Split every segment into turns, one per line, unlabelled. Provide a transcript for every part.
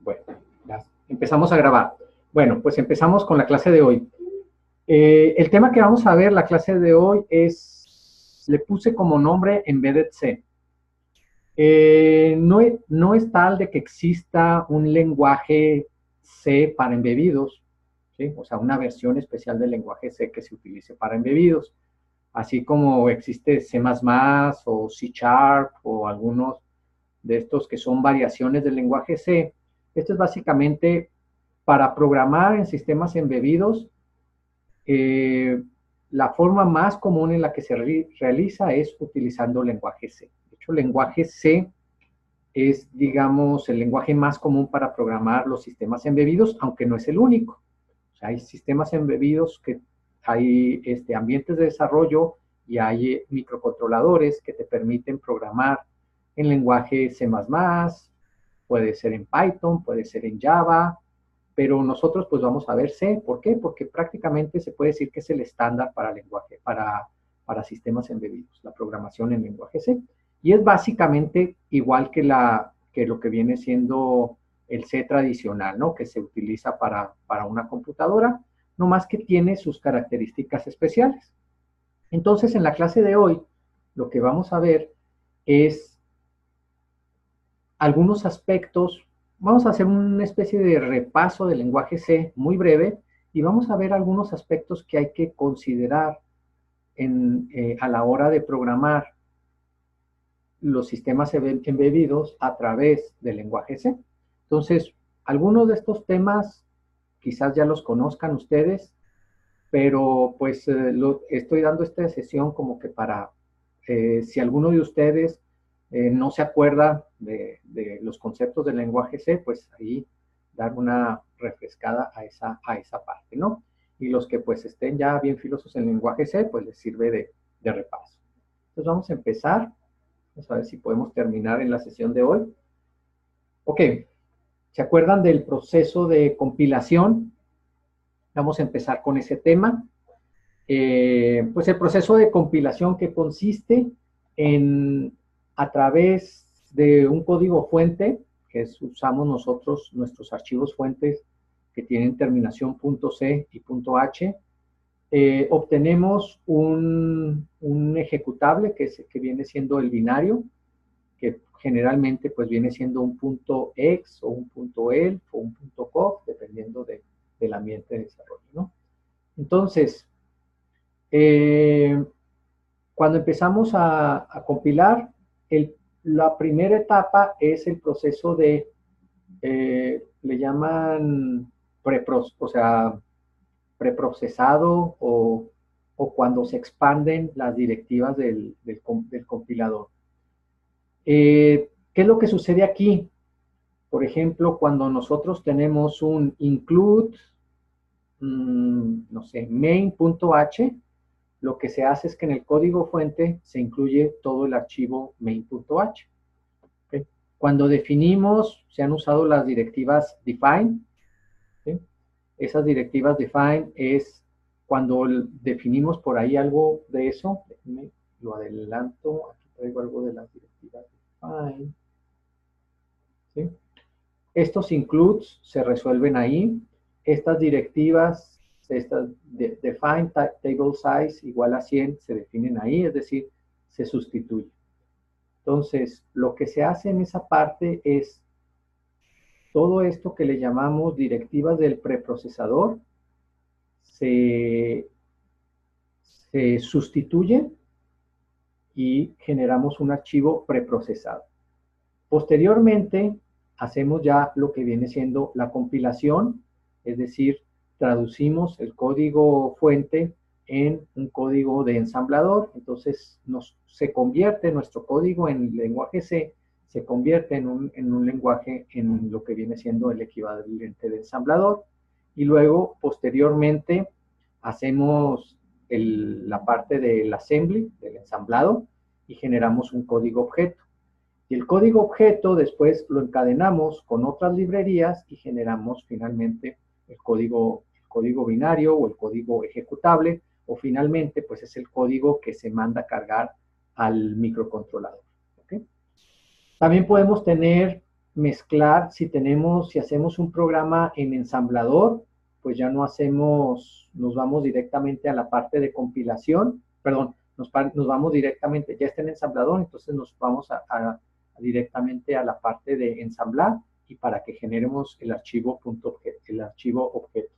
Bueno, ya empezamos a grabar. Bueno, pues empezamos con la clase de hoy. El tema que vamos a ver, la clase de hoy, le puse como nombre Embedded C. No es tal de que exista un lenguaje C para embebidos, ¿sí? O sea, una versión especial del lenguaje C que se utilice para embebidos, así como existe C++ o C# o algunos de estos que son variaciones del lenguaje C. Esto es básicamente para programar en sistemas embebidos. La forma más común en la que se realiza es utilizando lenguaje C. De hecho, lenguaje C es, digamos, el lenguaje más común para programar los sistemas embebidos, aunque no es el único. O sea, hay sistemas embebidos que hay ambientes de desarrollo y hay microcontroladores que te permiten programar en lenguaje C++, puede ser en Python, puede ser en Java, pero nosotros pues vamos a ver C. ¿Por qué? Porque prácticamente se puede decir que es el estándar para lenguaje, para sistemas embebidos, la programación en lenguaje C. Y es básicamente igual que lo que viene siendo el C tradicional, ¿no? Que se utiliza para una computadora, no más que tiene sus características especiales. Entonces, en la clase de hoy, lo que vamos a ver es algunos aspectos. Vamos a hacer una especie de repaso del lenguaje C muy breve y vamos a ver algunos aspectos que hay que considerar a la hora de programar los sistemas embebidos a través del lenguaje C. Entonces, algunos de estos temas quizás ya los conozcan ustedes, pero pues estoy dando esta sesión como que para, si alguno de ustedes no se acuerda de los conceptos del lenguaje C, pues ahí dar una refrescada a esa parte, ¿no? Y los que pues estén ya bien filosos en el lenguaje C, pues les sirve de repaso. Entonces vamos a empezar. Vamos a ver si podemos terminar en la sesión de hoy. Ok, ¿se acuerdan del proceso de compilación? Vamos a empezar con ese tema. Pues el proceso de compilación que consiste en, a través de un código fuente, que usamos nosotros nuestros archivos fuentes que tienen terminación .c y .h, obtenemos un ejecutable que viene siendo el binario, que generalmente pues viene siendo un .ex o un .elf o un .conf, dependiendo del ambiente de desarrollo, ¿no? Entonces, cuando empezamos a compilar, la primera etapa es el proceso de, le llaman preprocesado o cuando se expanden las directivas del compilador. ¿Qué es lo que sucede aquí? Por ejemplo, cuando nosotros tenemos un include, no sé, main.h, lo que se hace es que en el código fuente se incluye todo el archivo main.h. ¿Okay? Cuando definimos, se han usado las directivas define. ¿Sí? Esas directivas define es cuando definimos por ahí algo de eso. Déjenme, lo adelanto. Aquí traigo algo de las directivas define. ¿Sí? Estos includes se resuelven ahí. Estas directivas, define table size igual a 100, se definen ahí, es decir, se sustituye. Entonces, lo que se hace en esa parte es todo esto que le llamamos directivas del preprocesador, se sustituye y generamos un archivo preprocesado. Posteriormente, hacemos ya lo que viene siendo la compilación, es decir, traducimos el código fuente en un código de ensamblador. Entonces, se convierte nuestro código en lenguaje C, se convierte en un lenguaje en lo que viene siendo el equivalente de ensamblador. Y luego, posteriormente, hacemos la parte del assembly, del ensamblado, y generamos un código objeto. Y el código objeto después lo encadenamos con otras librerías y generamos finalmente el código binario o el código ejecutable, o finalmente pues es el código que se manda a cargar al microcontrolador. ¿Okay? También podemos tener mezclar, si hacemos un programa en ensamblador, pues ya no hacemos, nos vamos directamente a la parte de compilación, perdón, nos vamos directamente, ya está en ensamblador, entonces nos vamos directamente a la parte de ensamblar y para que generemos el archivo .objeto, el archivo objeto.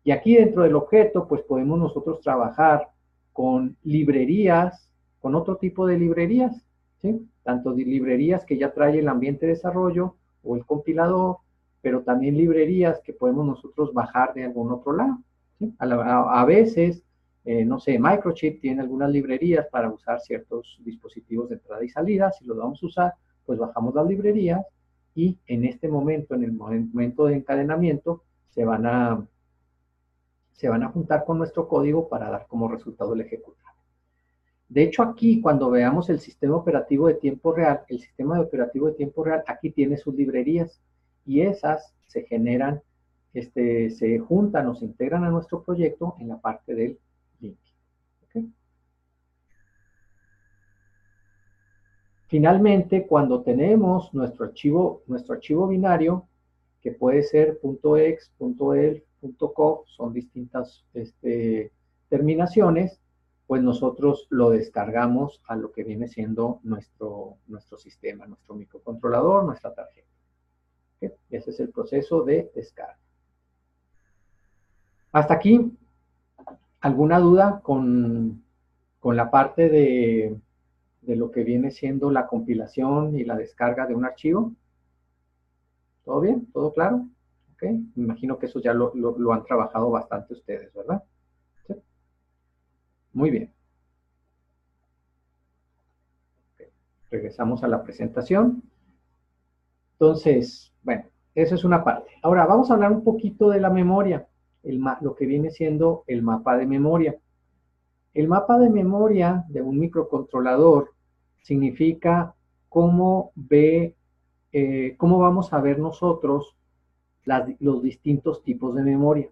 Y aquí dentro del objeto, pues podemos nosotros trabajar con librerías, con otro tipo de librerías, ¿sí? Tanto de librerías que ya trae el ambiente de desarrollo o el compilador, pero también librerías que podemos nosotros bajar de algún otro lado, ¿sí? A veces, no sé, Microchip tiene algunas librerías para usar ciertos dispositivos de entrada y salida. Si los vamos a usar, pues bajamos las librerías y en este momento, en el momento de encadenamiento, se van a juntar con nuestro código para dar como resultado el ejecutable. De hecho, aquí cuando veamos el sistema operativo de tiempo real, el sistema operativo de tiempo real aquí tiene sus librerías y esas se generan, se juntan o se integran a nuestro proyecto en la parte del link. ¿Okay? Finalmente, cuando tenemos nuestro archivo binario, que puede ser .ex, .elf, .co, son distintas terminaciones, pues nosotros lo descargamos a lo que viene siendo nuestro sistema, nuestro microcontrolador, nuestra tarjeta. ¿Okay? Ese es el proceso de descarga. Hasta aquí, ¿alguna duda con la parte de lo que viene siendo la compilación y la descarga de un archivo? ¿Todo bien? ¿Todo claro? ¿Ok? Me imagino que eso ya lo han trabajado bastante ustedes, ¿verdad? ¿Sí? Muy bien. Okay. Regresamos a la presentación. Entonces, bueno, eso es una parte. Ahora, vamos a hablar un poquito de la memoria, lo que viene siendo el mapa de memoria. El mapa de memoria de un microcontrolador significa cómo vamos a ver nosotros los distintos tipos de memoria.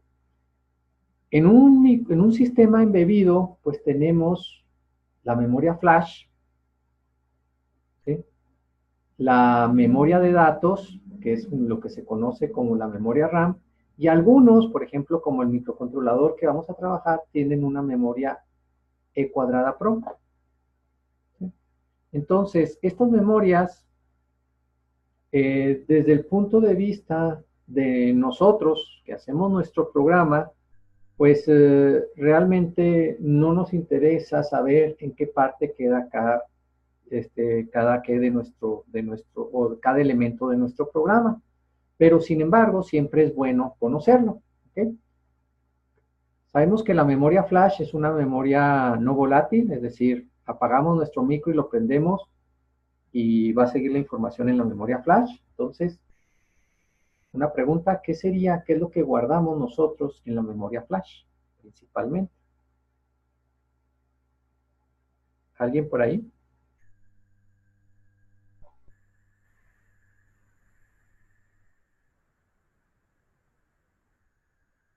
En un sistema embebido, pues tenemos la memoria flash, ¿sí? La memoria de datos, que es lo que se conoce como la memoria RAM, y algunos, por ejemplo, como el microcontrolador que vamos a trabajar, tienen una memoria E cuadrada Pro. ¿Sí? Entonces, estas memorias, desde el punto de vista de nosotros que hacemos nuestro programa, pues realmente no nos interesa saber en qué parte queda cada cada elemento de nuestro programa. Pero sin embargo, siempre es bueno conocerlo. ¿Okay? Sabemos que la memoria flash es una memoria no volátil, es decir, apagamos nuestro micro y lo prendemos y va a seguir la información en la memoria flash. Entonces, una pregunta, ¿qué es lo que guardamos nosotros en la memoria flash? Principalmente. ¿Alguien por ahí?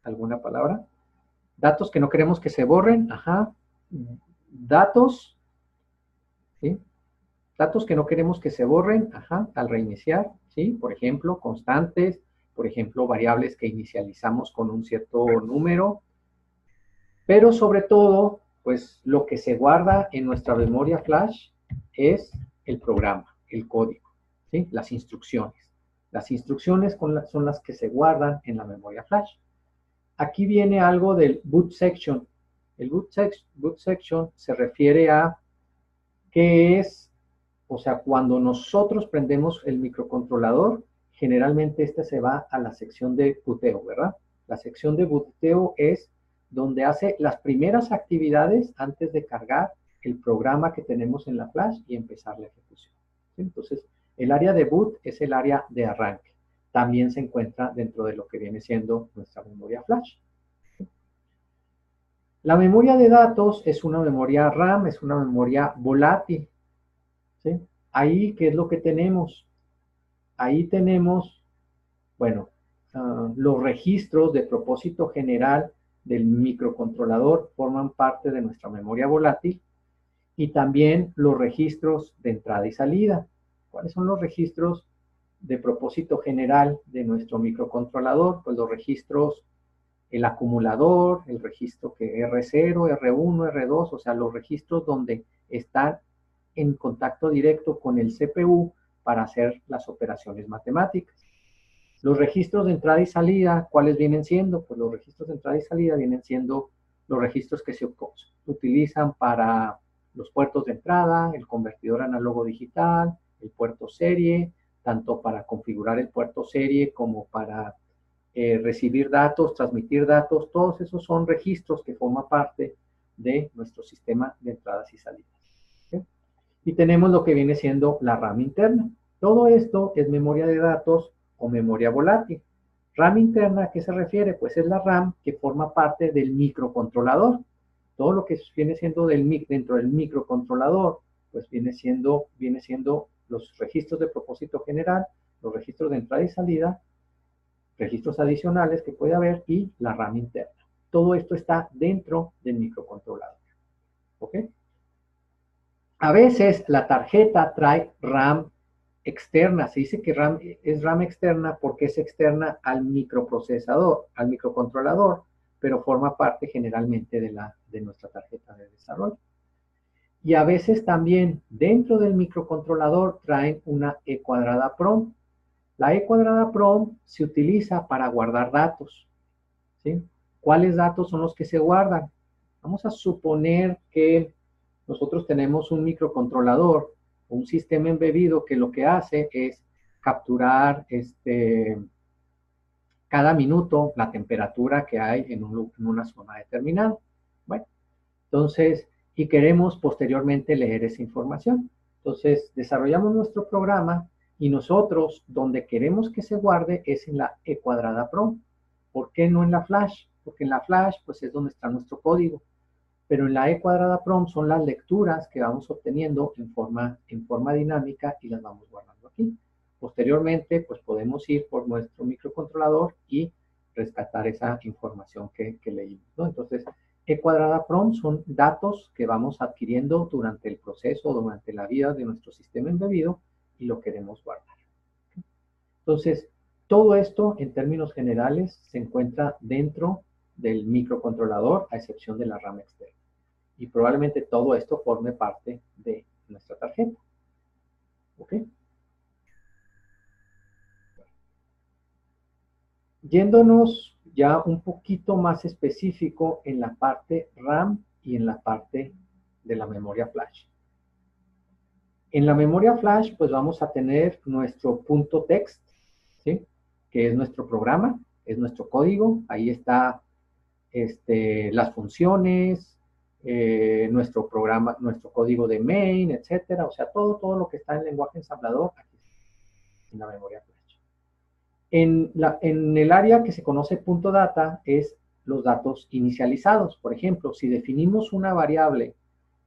¿Alguna palabra? Datos que no queremos que se borren, ajá. Datos, ¿sí? Datos que no queremos que se borren, ajá, al reiniciar, ¿sí? Por ejemplo, constantes, por ejemplo, variables que inicializamos con un cierto número, pero sobre todo, pues lo que se guarda en nuestra memoria flash es el programa, el código, ¿sí? Las instrucciones. Las instrucciones son las que se guardan en la memoria flash. Aquí viene algo del boot section. El boot section se refiere a qué es, o sea, cuando nosotros prendemos el microcontrolador, generalmente este se va a la sección de booteo, ¿verdad? La sección de booteo es donde hace las primeras actividades antes de cargar el programa que tenemos en la flash y empezar la ejecución. ¿Sí? Entonces, el área de boot es el área de arranque. También se encuentra dentro de lo que viene siendo nuestra memoria flash. La memoria de datos es una memoria RAM, es una memoria volátil. ¿Sí? Ahí, ¿qué es lo que tenemos? Ahí tenemos, bueno, los registros de propósito general del microcontrolador forman parte de nuestra memoria volátil y también los registros de entrada y salida. ¿Cuáles son los registros de propósito general de nuestro microcontrolador, pues los registros, el acumulador, el registro que R0, R1, R2, o sea, los registros donde están en contacto directo con el CPU para hacer las operaciones matemáticas. Los registros de entrada y salida, ¿cuáles vienen siendo? Pues los registros de entrada y salida vienen siendo los registros que se utilizan para los puertos de entrada, el convertidor análogo digital, el puerto serie, tanto para configurar el puerto serie como para recibir datos, transmitir datos. Todos esos son registros que forman parte de nuestro sistema de entradas y salidas. ¿Okay? Y tenemos lo que viene siendo la RAM interna. Todo esto es memoria de datos o memoria volátil. RAM interna, ¿a qué se refiere? Pues es la RAM que forma parte del microcontrolador. Todo lo que viene siendo dentro del microcontrolador, pues viene siendo los registros de propósito general, los registros de entrada y salida, registros adicionales que puede haber y la RAM interna. Todo esto está dentro del microcontrolador. ¿Ok? A veces la tarjeta trae RAM externa. Se dice que RAM es RAM externa porque es externa al microprocesador, al microcontrolador, pero forma parte generalmente de nuestra tarjeta de desarrollo. Y a veces también dentro del microcontrolador traen una E cuadrada PROM. La E cuadrada PROM se utiliza para guardar datos. ¿Sí? ¿Cuáles datos son los que se guardan? Vamos a suponer que nosotros tenemos un microcontrolador, un sistema embebido que lo que hace es capturar cada minuto la temperatura que hay en una zona determinada. Bueno, entonces, y queremos posteriormente leer esa información. Entonces, desarrollamos nuestro programa y nosotros, donde queremos que se guarde es en la E cuadrada PROM. ¿Por qué no en la Flash? Porque en la Flash, pues es donde está nuestro código. Pero en la E cuadrada PROM son las lecturas que vamos obteniendo en forma dinámica y las vamos guardando aquí. Posteriormente, pues podemos ir por nuestro microcontrolador y rescatar esa información que leímos, ¿no? Entonces, E cuadrada PROM son datos que vamos adquiriendo durante el proceso, durante la vida de nuestro sistema embebido y lo queremos guardar. Entonces, todo esto en términos generales se encuentra dentro del microcontrolador a excepción de la RAM externa. Y probablemente todo esto forme parte de nuestra tarjeta. ¿Ok? Yéndonos ya un poquito más específico en la parte RAM y en la parte de la memoria flash. En la memoria flash, pues vamos a tener nuestro punto text, ¿sí? Que es nuestro programa, es nuestro código. Ahí está las funciones, nuestro programa, nuestro código de main, etcétera. O sea, todo lo que está en lenguaje ensamblador aquí en la memoria flash. En el área que se conoce punto data es los datos inicializados. Por ejemplo, si definimos una variable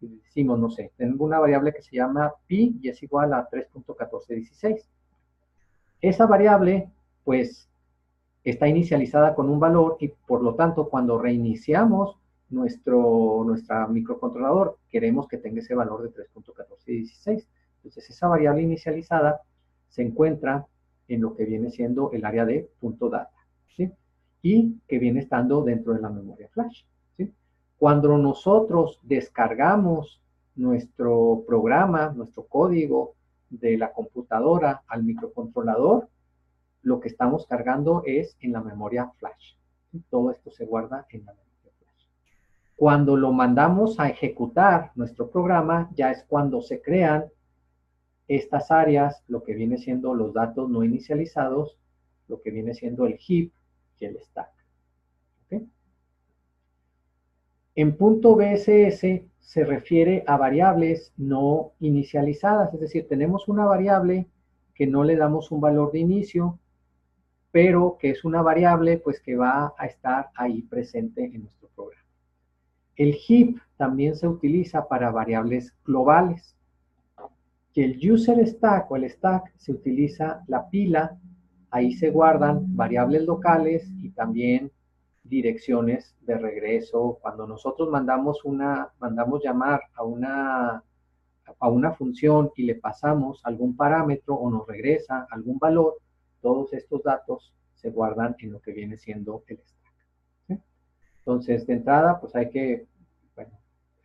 y decimos, no sé, tengo una variable que se llama pi y es igual a 3.1416. Esa variable, pues, está inicializada con un valor y por lo tanto cuando reiniciamos nuestra microcontrolador queremos que tenga ese valor de 3.1416. Entonces esa variable inicializada se encuentra en lo que viene siendo el área de punto data, ¿sí? Y que viene estando dentro de la memoria flash, ¿sí? Cuando nosotros descargamos nuestro programa, nuestro código de la computadora al microcontrolador, lo que estamos cargando es en la memoria flash. ¿Sí? Todo esto se guarda en la memoria flash. Cuando lo mandamos a ejecutar nuestro programa, ya es cuando se crean estas áreas, lo que viene siendo los datos no inicializados, lo que viene siendo el heap y el stack. ¿Okay? En punto BSS se refiere a variables no inicializadas, es decir, tenemos una variable que no le damos un valor de inicio, pero que es una variable pues que va a estar ahí presente en nuestro programa. El heap también se utiliza para variables globales. Que el user stack o el stack se utiliza la pila, ahí se guardan variables locales y también direcciones de regreso. Cuando nosotros mandamos llamar a a una función y le pasamos algún parámetro o nos regresa algún valor, todos estos datos se guardan en lo que viene siendo el stack. ¿Sí? Entonces, de entrada, pues hay que, bueno,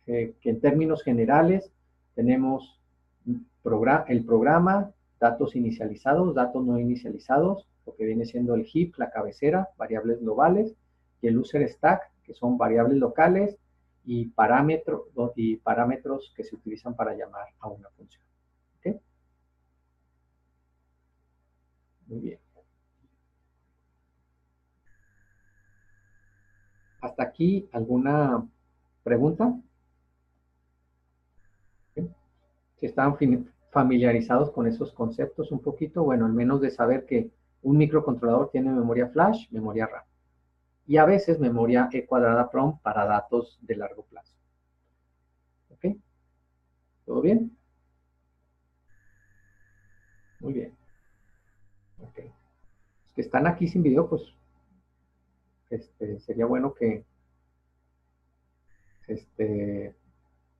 que en términos generales tenemos el programa, datos inicializados, datos no inicializados, lo que viene siendo el heap, la cabecera, variables globales, y el user stack, que son variables locales y parámetros que se utilizan para llamar a una función. ¿Okay? Muy bien. ¿Hasta aquí alguna pregunta? ¿Sí? Si están familiarizados con esos conceptos un poquito, bueno, al menos de saber que un microcontrolador tiene memoria flash, memoria RAM, y a veces memoria E cuadrada PROM para datos de largo plazo. ¿Ok? ¿Todo bien? Muy bien. Ok. Los que están aquí sin video, pues sería bueno que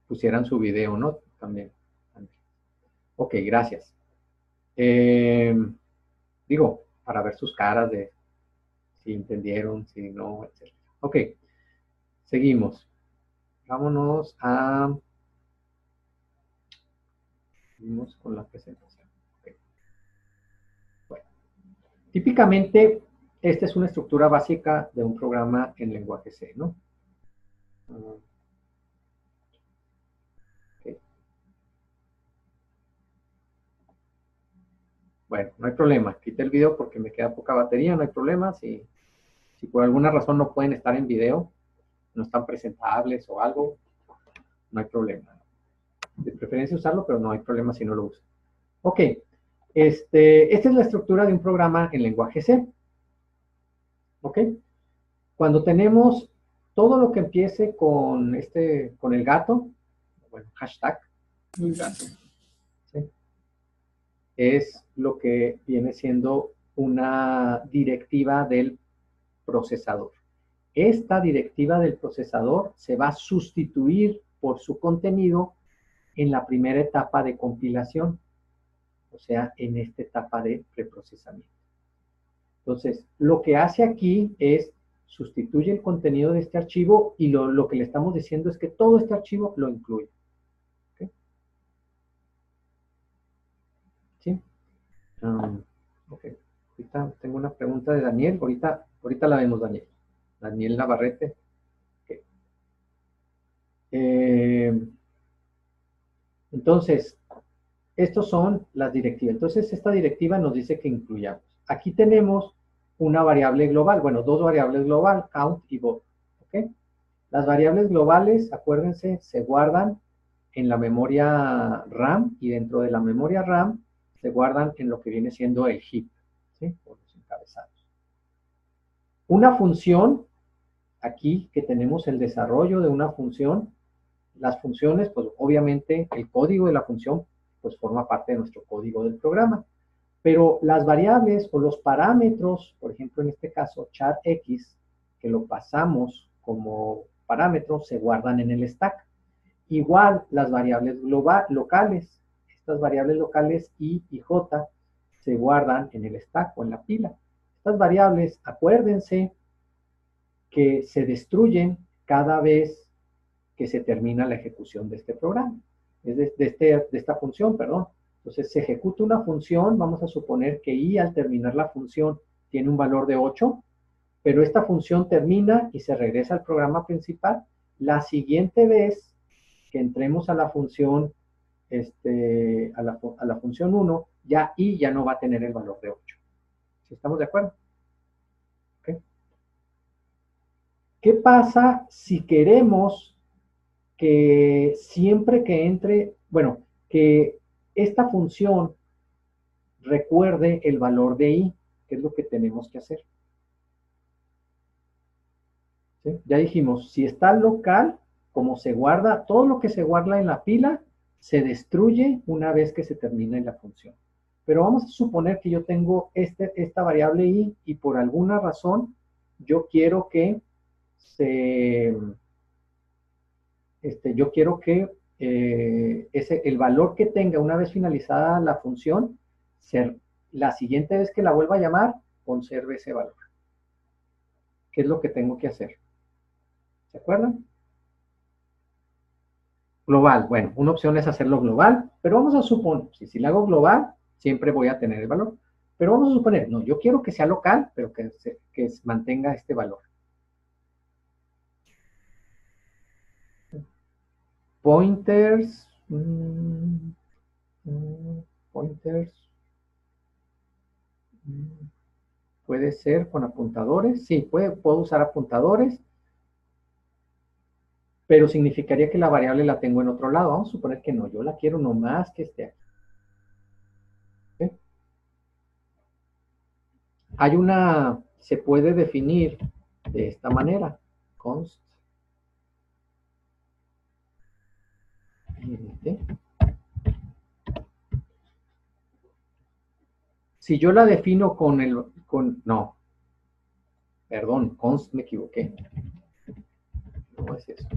pusieran su video, ¿no? También. Ok, gracias. Digo, para ver sus caras de si entendieron, si no, etc. Ok, seguimos. Vámonos a... Seguimos con la presentación. Okay. Bueno, típicamente, esta es una estructura básica de un programa en lenguaje C, ¿no? Okay. Bueno, no hay problema. Quité el video porque me queda poca batería, no hay problema. Si por alguna razón no pueden estar en video, no están presentables o algo, no hay problema. De preferencia usarlo, pero no hay problema si no lo usan. Ok, esta es la estructura de un programa en lenguaje C. Ok, cuando tenemos todo lo que empiece con el gato, bueno, hashtag, el gato, ¿sí? Es lo que viene siendo una directiva del procesador. Esta directiva del procesador se va a sustituir por su contenido en la primera etapa de compilación, o sea, en esta etapa de preprocesamiento. Entonces, lo que hace aquí es sustituye el contenido de este archivo y lo que le estamos diciendo es que todo este archivo lo incluye. ¿Okay? ¿Sí? Ok. Ahorita tengo una pregunta de Daniel. Ahorita la vemos, Daniel. Daniel Navarrete. Okay. Entonces, estos son las directivas. Entonces, esta directiva nos dice que incluyamos. Aquí tenemos una variable global, bueno, dos variables global, count y bot. ¿Ok? Las variables globales, acuérdense, se guardan en la memoria RAM y dentro de la memoria RAM se guardan en lo que viene siendo el heap, ¿sí? Por los encabezados. Una función, aquí que tenemos el desarrollo de una función, las funciones, pues obviamente el código de la función, pues forma parte de nuestro código del programa. Pero las variables o los parámetros, por ejemplo, en este caso, char x, que lo pasamos como parámetro, se guardan en el stack. Igual las variables locales, estas variables locales i y j se guardan en el stack o en la pila. Estas variables, acuérdense que se destruyen cada vez que se termina la ejecución de este programa, es de esta función, perdón. Entonces se ejecuta una función, vamos a suponer que i al terminar la función tiene un valor de 8, pero esta función termina y se regresa al programa principal. La siguiente vez que entremos a la función, a la función 1, ya i ya no va a tener el valor de 8. ¿Sí estamos de acuerdo? ¿Okay? ¿Qué pasa si queremos que siempre que entre, bueno, que esta función recuerde el valor de i, que es lo que tenemos que hacer? ¿Sí? Ya dijimos, si está local, como se guarda, todo lo que se guarda en la pila se destruye una vez que se termine la función. Pero vamos a suponer que yo tengo esta variable i y por alguna razón yo quiero que el valor que tenga una vez finalizada la función, la siguiente vez que la vuelva a llamar, conserve ese valor. ¿Qué es lo que tengo que hacer? ¿Se acuerdan? Global. Bueno, una opción es hacerlo global, pero vamos a suponer, si la hago global, siempre voy a tener el valor. Pero vamos a suponer, no, yo quiero que sea local, pero que mantenga este valor. Pointers. Pointers. Puede ser con apuntadores. Sí, puedo usar apuntadores, pero significaría que la variable la tengo en otro lado. Vamos a suponer que no, yo la quiero nomás que esté aquí. ¿Okay? Se puede definir de esta manera. Const. Si yo la defino no, perdón, const, me equivoqué. No es eso.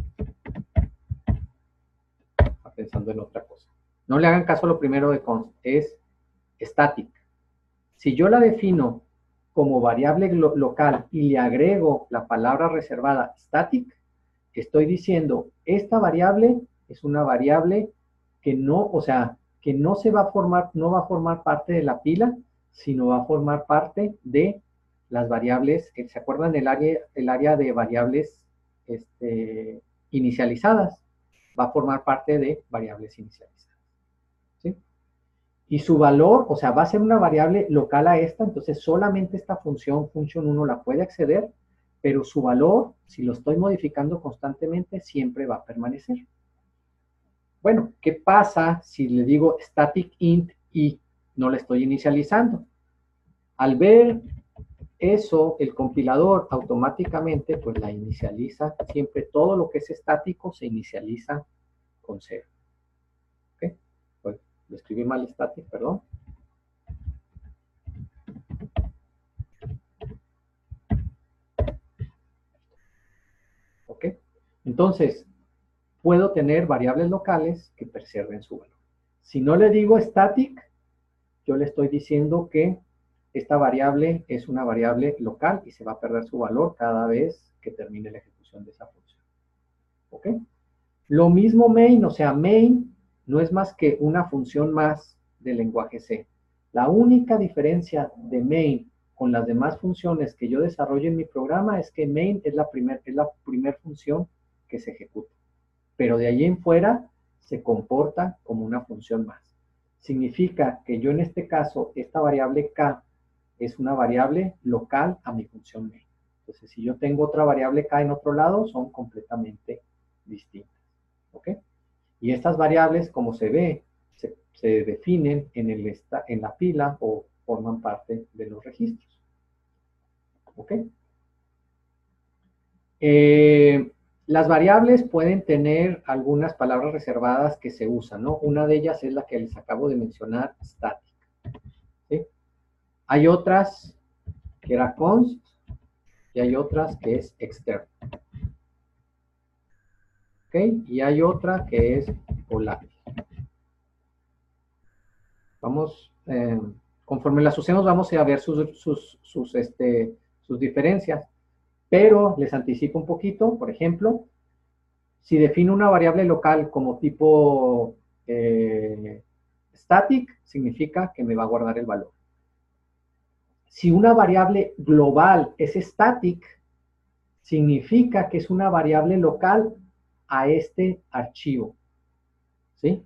Está pensando en otra cosa. No le hagan caso a lo primero de const, es static. Si yo la defino como variable local y le agrego la palabra reservada static, estoy diciendo, esta variable es una variable que no, o sea, que no se va a formar, no va a formar parte de la pila, sino va a formar parte de las variables, ¿se acuerdan el área de variables inicializadas? Va a formar parte de variables inicializadas. ¿Sí? Y su valor, o sea, va a ser una variable local a esta, entonces solamente esta función 1 la puede acceder, pero su valor, si lo estoy modificando constantemente, siempre va a permanecer. Bueno, ¿qué pasa si le digo static int y no la estoy inicializando? Al ver eso, el compilador automáticamente pues la inicializa, siempre todo lo que es estático se inicializa con 0. ¿Ok? Pues, lo escribí mal static, perdón. ¿Ok? Entonces, puedo tener variables locales que preserven su valor. Si no le digo static, yo le estoy diciendo que esta variable es una variable local y se va a perder su valor cada vez que termine la ejecución de esa función. ¿Ok? Lo mismo main, o sea, main no es más que una función más del lenguaje C. La única diferencia de main con las demás funciones que yo desarrollo en mi programa es que main es la primer función que se ejecuta. Pero de allí en fuera se comporta como una función más. Significa que yo en este caso, esta variable k es una variable local a mi función main. Entonces, si yo tengo otra variable k en otro lado, son completamente distintas. ¿Ok? Y estas variables, como se ve, se definen en la pila o forman parte de los registros. ¿Ok? Las variables pueden tener algunas palabras reservadas que se usan, ¿no? Una de ellas es la que les acabo de mencionar, static. ¿Sí? Hay otras que era const y hay otras que es external. ¿Ok? Y hay otra que es volátil. Vamos, conforme las usemos, vamos a ver sus diferencias. Pero les anticipo un poquito, por ejemplo, si defino una variable local como tipo static, significa que me va a guardar el valor. Si una variable global es static, significa que es una variable local a este archivo. ¿Sí?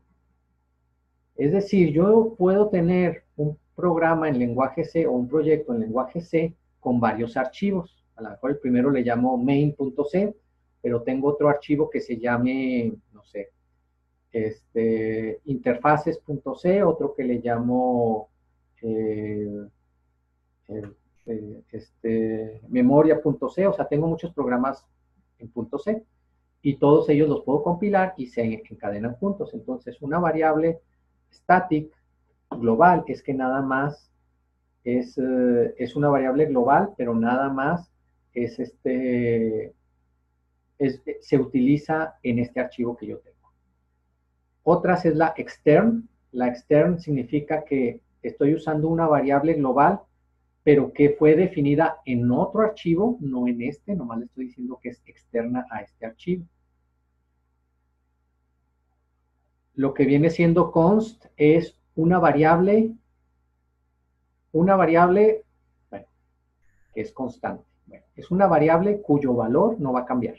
Es decir, yo puedo tener un programa en lenguaje C o un proyecto en lenguaje C con varios archivos. A lo mejor el primero le llamo main.c, pero tengo otro archivo que se llame, no sé, interfaces.c, otro que le llamo memoria.c, o sea, tengo muchos programas en .c y todos ellos los puedo compilar y se encadenan juntos. Entonces, una variable static global es que nada más es una variable global, pero nada más se utiliza en este archivo que yo tengo. Otras es la extern. La extern significa que estoy usando una variable global, pero que fue definida en otro archivo, no en este, nomás le estoy diciendo que es externa a este archivo. Lo que viene siendo const es una variable, bueno, que es constante. Bueno, es una variable cuyo valor no va a cambiar,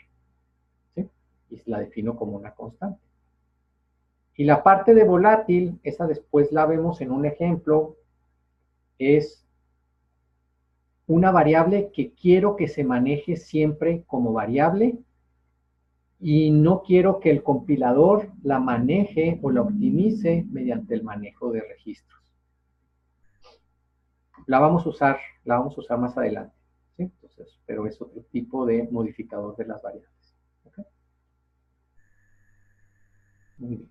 ¿sí? Y la defino como una constante. Y la parte de volátil, esa después la vemos en un ejemplo, es una variable que quiero que se maneje siempre como variable y no quiero que el compilador la maneje o la optimice mediante el manejo de registros. La vamos a usar más adelante, ¿sí? Entonces, pero es otro tipo de modificador de las variables. ¿Okay? Muy bien.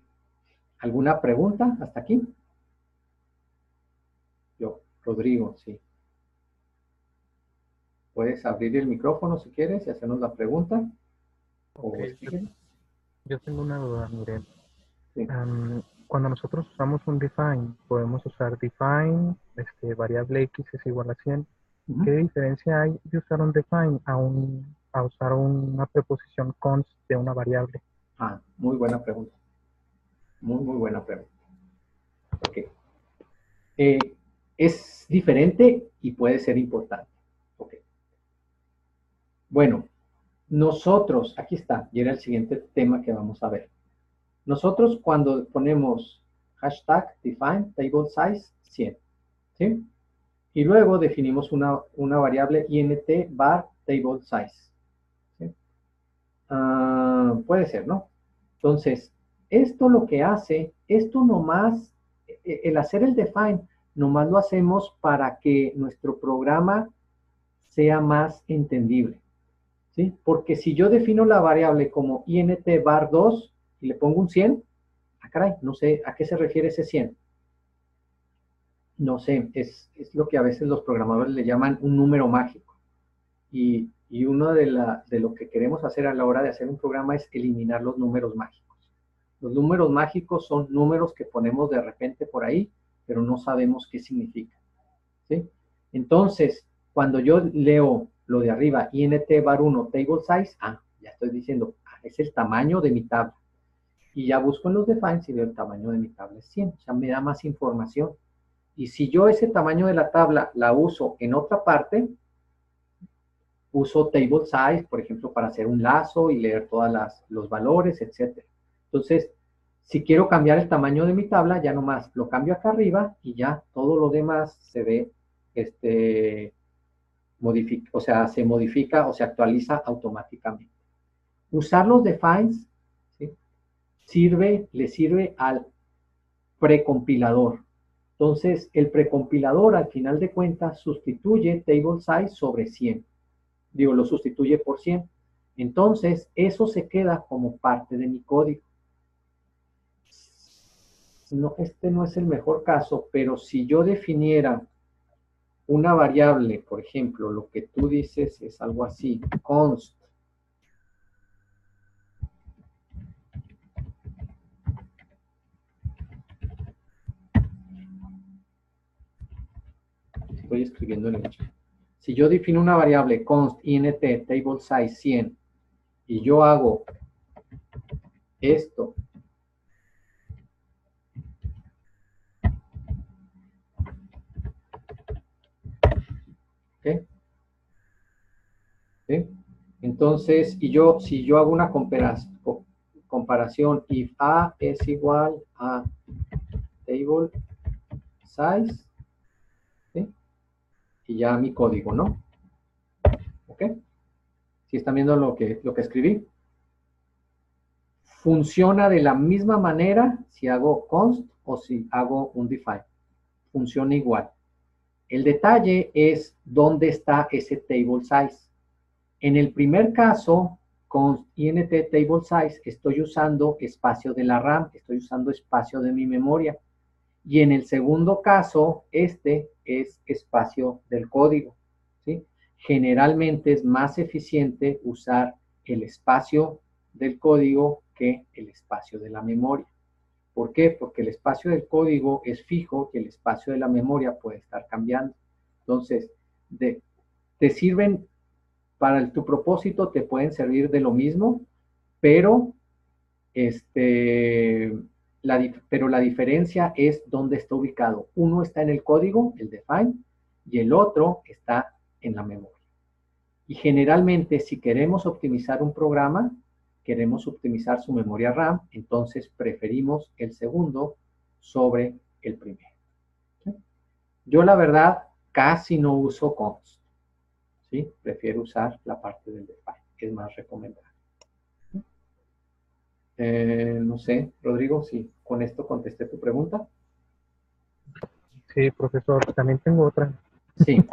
¿Alguna pregunta hasta aquí? Yo, Rodrigo, sí. Puedes abrir el micrófono si quieres y hacernos la pregunta.
Ok,
O
yo tengo una duda, mire.
sí.
Cuando nosotros usamos un define, podemos usar define, variable x es igual a 100. ¿Qué diferencia hay de usar un define a usar una preposición const de una variable?
Ah, muy buena pregunta. Muy buena pregunta. Ok. Es diferente y puede ser importante. Ok. Bueno, nosotros, aquí está, y era el siguiente tema que vamos a ver. Nosotros cuando ponemos hashtag define table size 100, ¿sí? Y luego definimos una variable int var table size, ¿sí? Puede ser, ¿no? Entonces, esto lo que hace, esto nomás, el hacer el define, nomás lo hacemos para que nuestro programa sea más entendible, ¿sí? Porque si yo defino la variable como int var 2 y le pongo un 100, caray, no sé a qué se refiere ese 100. No sé, es lo que a veces los programadores le llaman un número mágico. Y uno de lo que queremos hacer a la hora de hacer un programa es eliminar los números mágicos. Los números mágicos son números que ponemos de repente por ahí, pero no sabemos qué significan, ¿sí? Entonces, cuando yo leo lo de arriba, int var 1 table size, ya estoy diciendo, es el tamaño de mi tabla. Y ya busco en los defines y veo el tamaño de mi tabla es 100, o sea, me da más información. Y si yo ese tamaño de la tabla la uso en otra parte, uso table size, por ejemplo, para hacer un lazo y leer todos los valores, etc. Entonces, si quiero cambiar el tamaño de mi tabla, ya nomás lo cambio acá arriba y ya todo lo demás se ve, o sea, se modifica o se actualiza automáticamente. Usar los defines, ¿sí? Le sirve al precompilador. Entonces, el precompilador, al final de cuentas, sustituye table size sobre 100. Digo, lo sustituye por 100. Entonces, eso se queda como parte de mi código. No, este no es el mejor caso, pero si yo definiera una variable, por ejemplo, lo que tú dices es algo así, const. Estoy escribiendo en el chat. Si yo defino una variable const int table size 100 y yo hago esto, ¿ok? ¿Sí? Entonces, si yo hago una comparación, if A es igual a table size, ¿sí? Y ya mi código, ¿no? ¿Ok? Si están viendo lo que escribí. Funciona de la misma manera si hago const o si hago un define. Funciona igual. El detalle es dónde está ese table size. En el primer caso, con int table size, estoy usando espacio de la RAM, estoy usando espacio de mi memoria. Y en el segundo caso, este es espacio del código, ¿sí? Generalmente es más eficiente usar el espacio del código que el espacio de la memoria. ¿Por qué? Porque el espacio del código es fijo y el espacio de la memoria puede estar cambiando. Entonces, te sirven para tu propósito, te pueden servir de lo mismo, pero la diferencia es dónde está ubicado. Uno está en el código, el define, y el otro está en la memoria. Y generalmente, si queremos optimizar un programa, queremos optimizar su memoria RAM, entonces preferimos el segundo sobre el primero. ¿Sí? Yo, la verdad, casi no uso const, ¿sí? Prefiero usar la parte del define, es más recomendable. No sé, Rodrigo, si con esto contesté tu pregunta.
Sí, profesor, también tengo otra.
Sí.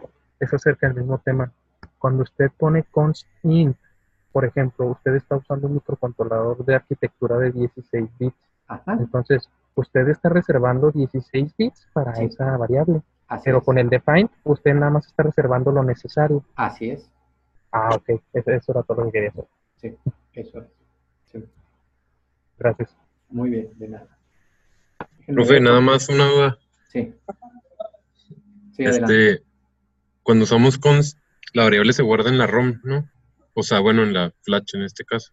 Es acerca del mismo tema. Cuando usted pone const int, por ejemplo, usted está usando un microcontrolador de arquitectura de 16 bits.
Ajá.
Entonces, usted está reservando 16 bits para
Sí.
esa variable.
Así
Pero
es.
con el define, usted nada más está reservando lo necesario.
Así es.
Ah, ok. Eso era todo lo que quería hacer.
Sí, eso es. Sí.
Gracias.
Muy bien, de nada. Déjenme
Profe,
ver.
nada más una duda.
Sí. Sí, adelante.
Cuando usamos const, la variable se guarda en la ROM, ¿no? O sea, bueno, en la flash en este caso.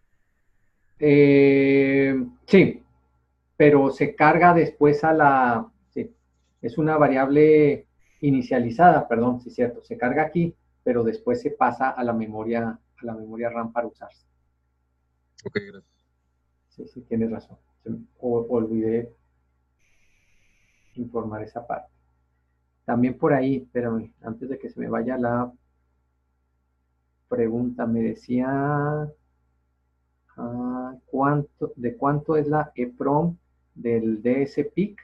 Sí, pero se carga después a la... Sí, es una variable inicializada, perdón, sí es cierto. Se carga aquí, pero después se pasa a la memoria RAM para usarse.
Ok, gracias.
Sí, sí, tienes razón. Olvidé informar esa parte. También por ahí, espérame, antes de que se me vaya la pregunta, me decía ¿de cuánto es la EPROM del DSPIC?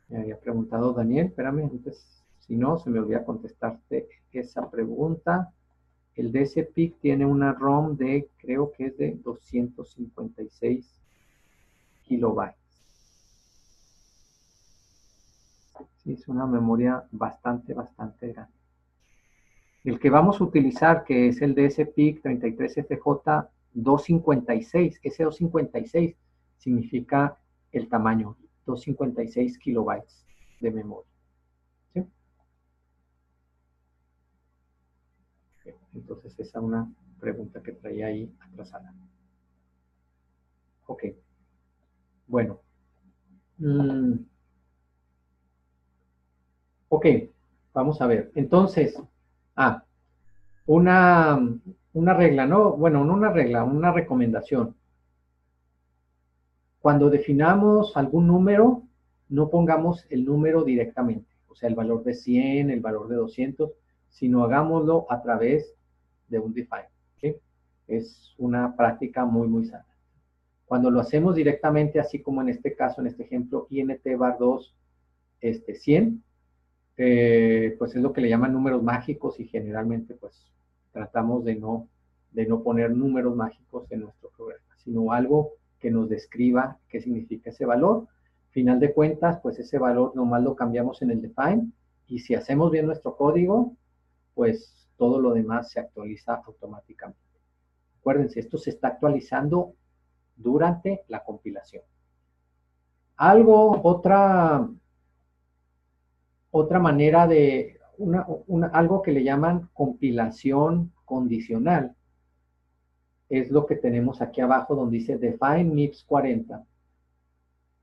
Me había preguntado Daniel, espérame, entonces, si no, se me olvida contestarte esa pregunta. El DSPIC tiene una ROM de, creo que es de 256 kilobytes. Sí, es una memoria bastante grande. El que vamos a utilizar, que es el DSPIC 33FJ 256, ese 256 significa el tamaño, 256 kilobytes de memoria. ¿Sí? Entonces esa es una pregunta que traía ahí atrasada. Ok. Bueno. Ok, vamos a ver. Entonces, una regla, ¿no? Bueno, no una regla, una recomendación. Cuando definamos algún número, no pongamos el número directamente, o sea, el valor de 100, el valor de 200, sino hagámoslo a través de un define. ¿Sí? Es una práctica muy sana. Cuando lo hacemos directamente, así como en este caso, en este ejemplo, int var 2, 100, pues es lo que le llaman números mágicos y generalmente pues tratamos de no poner números mágicos en nuestro programa, sino algo que nos describa qué significa ese valor. Final de cuentas, pues ese valor nomás lo cambiamos en el define y si hacemos bien nuestro código, pues todo lo demás se actualiza automáticamente. Acuérdense, esto se está actualizando durante la compilación. Otra manera de, algo que le llaman compilación condicional, es lo que tenemos aquí abajo donde dice define MIPS 40.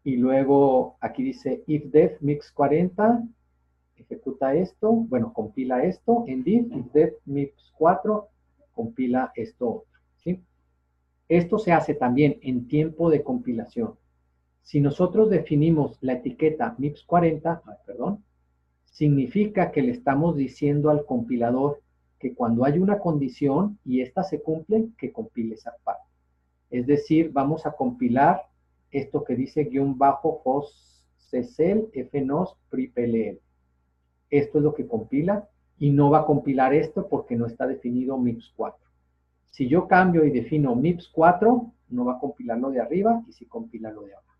Y luego aquí dice ifdef MIPS 40, ejecuta esto, bueno, compila esto, en div, ifdef MIPS 4, compila esto otro, ¿sí? Esto se hace también en tiempo de compilación. Si nosotros definimos la etiqueta MIPS 40, significa que le estamos diciendo al compilador que cuando hay una condición y ésta se cumple, que compile esa parte. Es decir, vamos a compilar esto que dice --hostcl fnos pripll. Esto es lo que compila y no va a compilar esto porque no está definido MIPS 4. Si yo cambio y defino MIPS 4, no va a compilar lo de arriba y sí compila lo de abajo.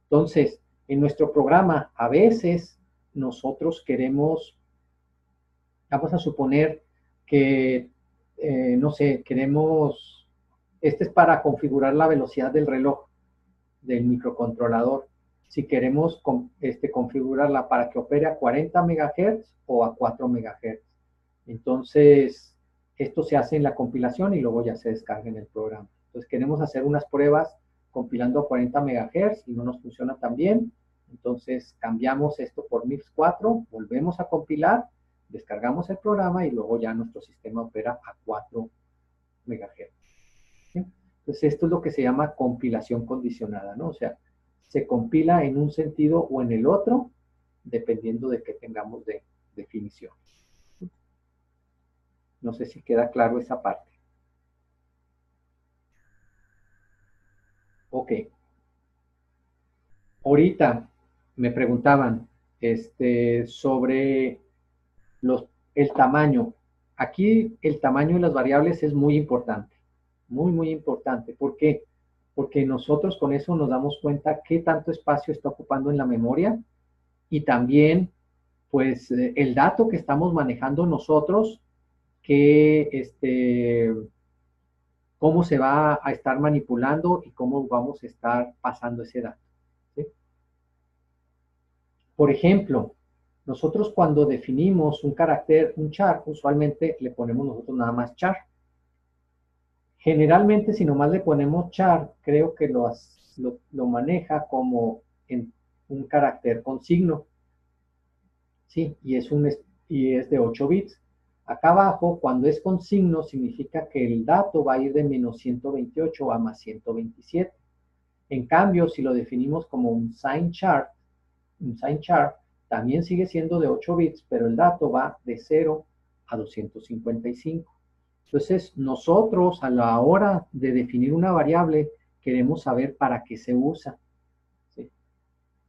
Entonces, en nuestro programa, a veces nosotros queremos, vamos a suponer que, no sé, queremos Este es para configurar la velocidad del reloj del microcontrolador. Si queremos configurarla para que opere a 40 MHz o a 4 MHz. Entonces, esto se hace en la compilación y luego ya se descarga en el programa. Entonces, queremos hacer unas pruebas compilando a 40 MHz y no nos funciona tan bien. Entonces, cambiamos esto por MIPS 4, volvemos a compilar, descargamos el programa y luego ya nuestro sistema opera a 4 MHz. ¿Sí? Entonces, esto es lo que se llama compilación condicionada, ¿no? O sea, se compila en un sentido o en el otro, dependiendo de qué tengamos de definición. No sé si queda claro esa parte. Ok. Ahorita me preguntaban sobre el tamaño. Aquí el tamaño de las variables es muy importante. Muy, muy importante. ¿Por qué? Porque nosotros con eso nos damos cuenta qué tanto espacio está ocupando en la memoria y también, pues, el dato que estamos manejando nosotros, cómo se va a estar manipulando y cómo vamos a estar pasando ese dato. ¿Sí? Por ejemplo, nosotros cuando definimos un carácter, un char, usualmente le ponemos nosotros nada más char. Generalmente, si nomás le ponemos char, creo que lo maneja como en un carácter con signo. Sí, y es de 8 bits. Acá abajo, cuando es con signo, significa que el dato va a ir de menos 128 a más 127. En cambio, si lo definimos como un sign chart, también sigue siendo de 8 bits, pero el dato va de 0 a 255. Entonces, nosotros a la hora de definir una variable, queremos saber para qué se usa. ¿Sí?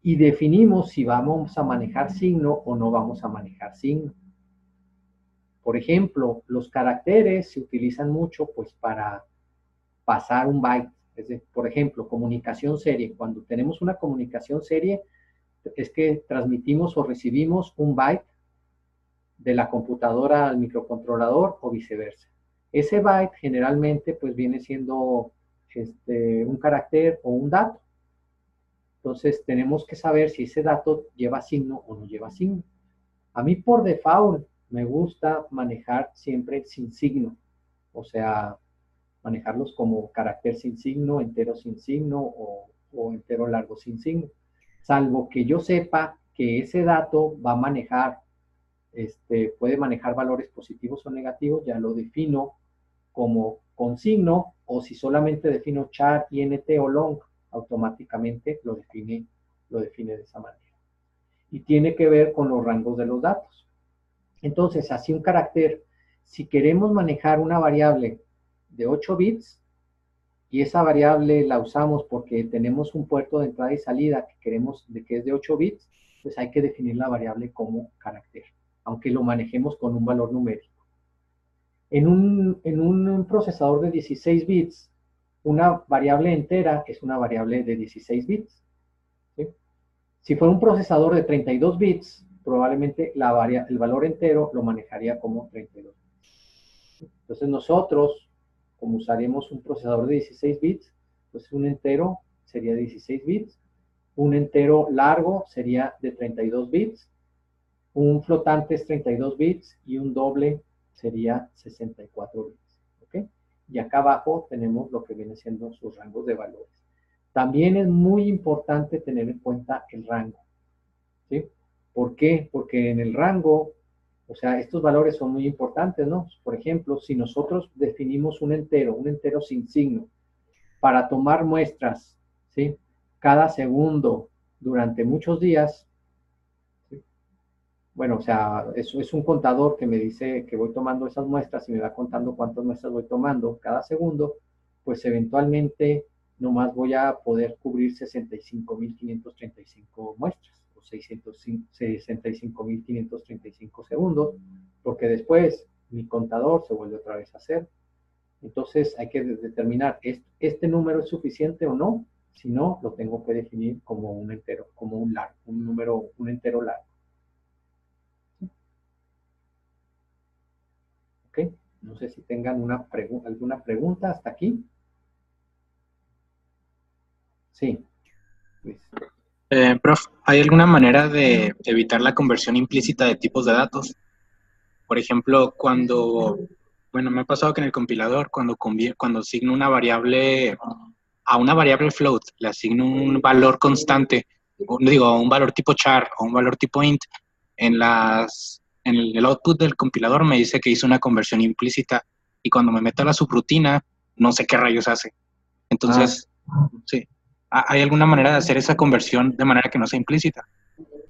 Y definimos si vamos a manejar signo o no vamos a manejar signo. Por ejemplo, los caracteres se utilizan mucho pues para pasar un byte. Es decir, por ejemplo, comunicación serie. Cuando tenemos una comunicación serie, es que transmitimos o recibimos un byte de la computadora al microcontrolador o viceversa. Ese byte generalmente pues viene siendo un carácter o un dato. Entonces tenemos que saber si ese dato lleva signo o no lleva signo. A mí por default me gusta manejar siempre sin signo. O sea, manejarlos como carácter sin signo, entero sin signo o entero largo sin signo. Salvo que yo sepa que ese dato va a manejar, puede manejar valores positivos o negativos, ya lo defino como con signo, o si solamente defino char, int o long, automáticamente lo define de esa manera. Y tiene que ver con los rangos de los datos. Entonces, así un carácter, si queremos manejar una variable de 8 bits, y esa variable la usamos porque tenemos un puerto de entrada y salida que queremos de que es de 8 bits, pues hay que definir la variable como carácter, aunque lo manejemos con un valor numérico. En un procesador de 16 bits, una variable entera es una variable de 16 bits. ¿Sí? Si fuera un procesador de 32 bits, probablemente el valor entero lo manejaría como 32 bits. Entonces nosotros, como usaríamos un procesador de 16 bits, pues un entero sería 16 bits, un entero largo sería de 32 bits, un flotante es 32 bits y un doble sería 64 bits. ¿Ok? Y acá abajo tenemos lo que viene siendo sus rangos de valores. También es muy importante tener en cuenta el rango. ¿Sí? ¿Por qué? Porque en el rango, o sea, estos valores son muy importantes, ¿no? Por ejemplo, si nosotros definimos un entero sin signo, para tomar muestras, ¿sí? Cada segundo durante muchos días, ¿sí? Bueno, o sea, eso es un contador que me dice que voy tomando esas muestras y me va contando cuántas muestras voy tomando cada segundo, pues eventualmente nomás voy a poder cubrir 65.535 muestras o 65.535 segundos, porque después mi contador se vuelve otra vez a cero. Entonces hay que determinar, ¿este número es suficiente o no? Si no, lo tengo que definir como un entero, como un entero largo. ¿Ok? No sé si tengan alguna pregunta hasta aquí. Sí. Luis.
Prof, ¿hay alguna manera de evitar la conversión implícita de tipos de datos? Por ejemplo, bueno, me ha pasado que en el compilador, cuando asigno una variable a una variable float, le asigno un valor constante, un valor tipo char o un valor tipo int, en el output del compilador me dice que hizo una conversión implícita y cuando me meto a la subrutina, no sé qué rayos hace. Entonces, sí, ¿hay alguna manera de hacer esa conversión de manera que no sea implícita?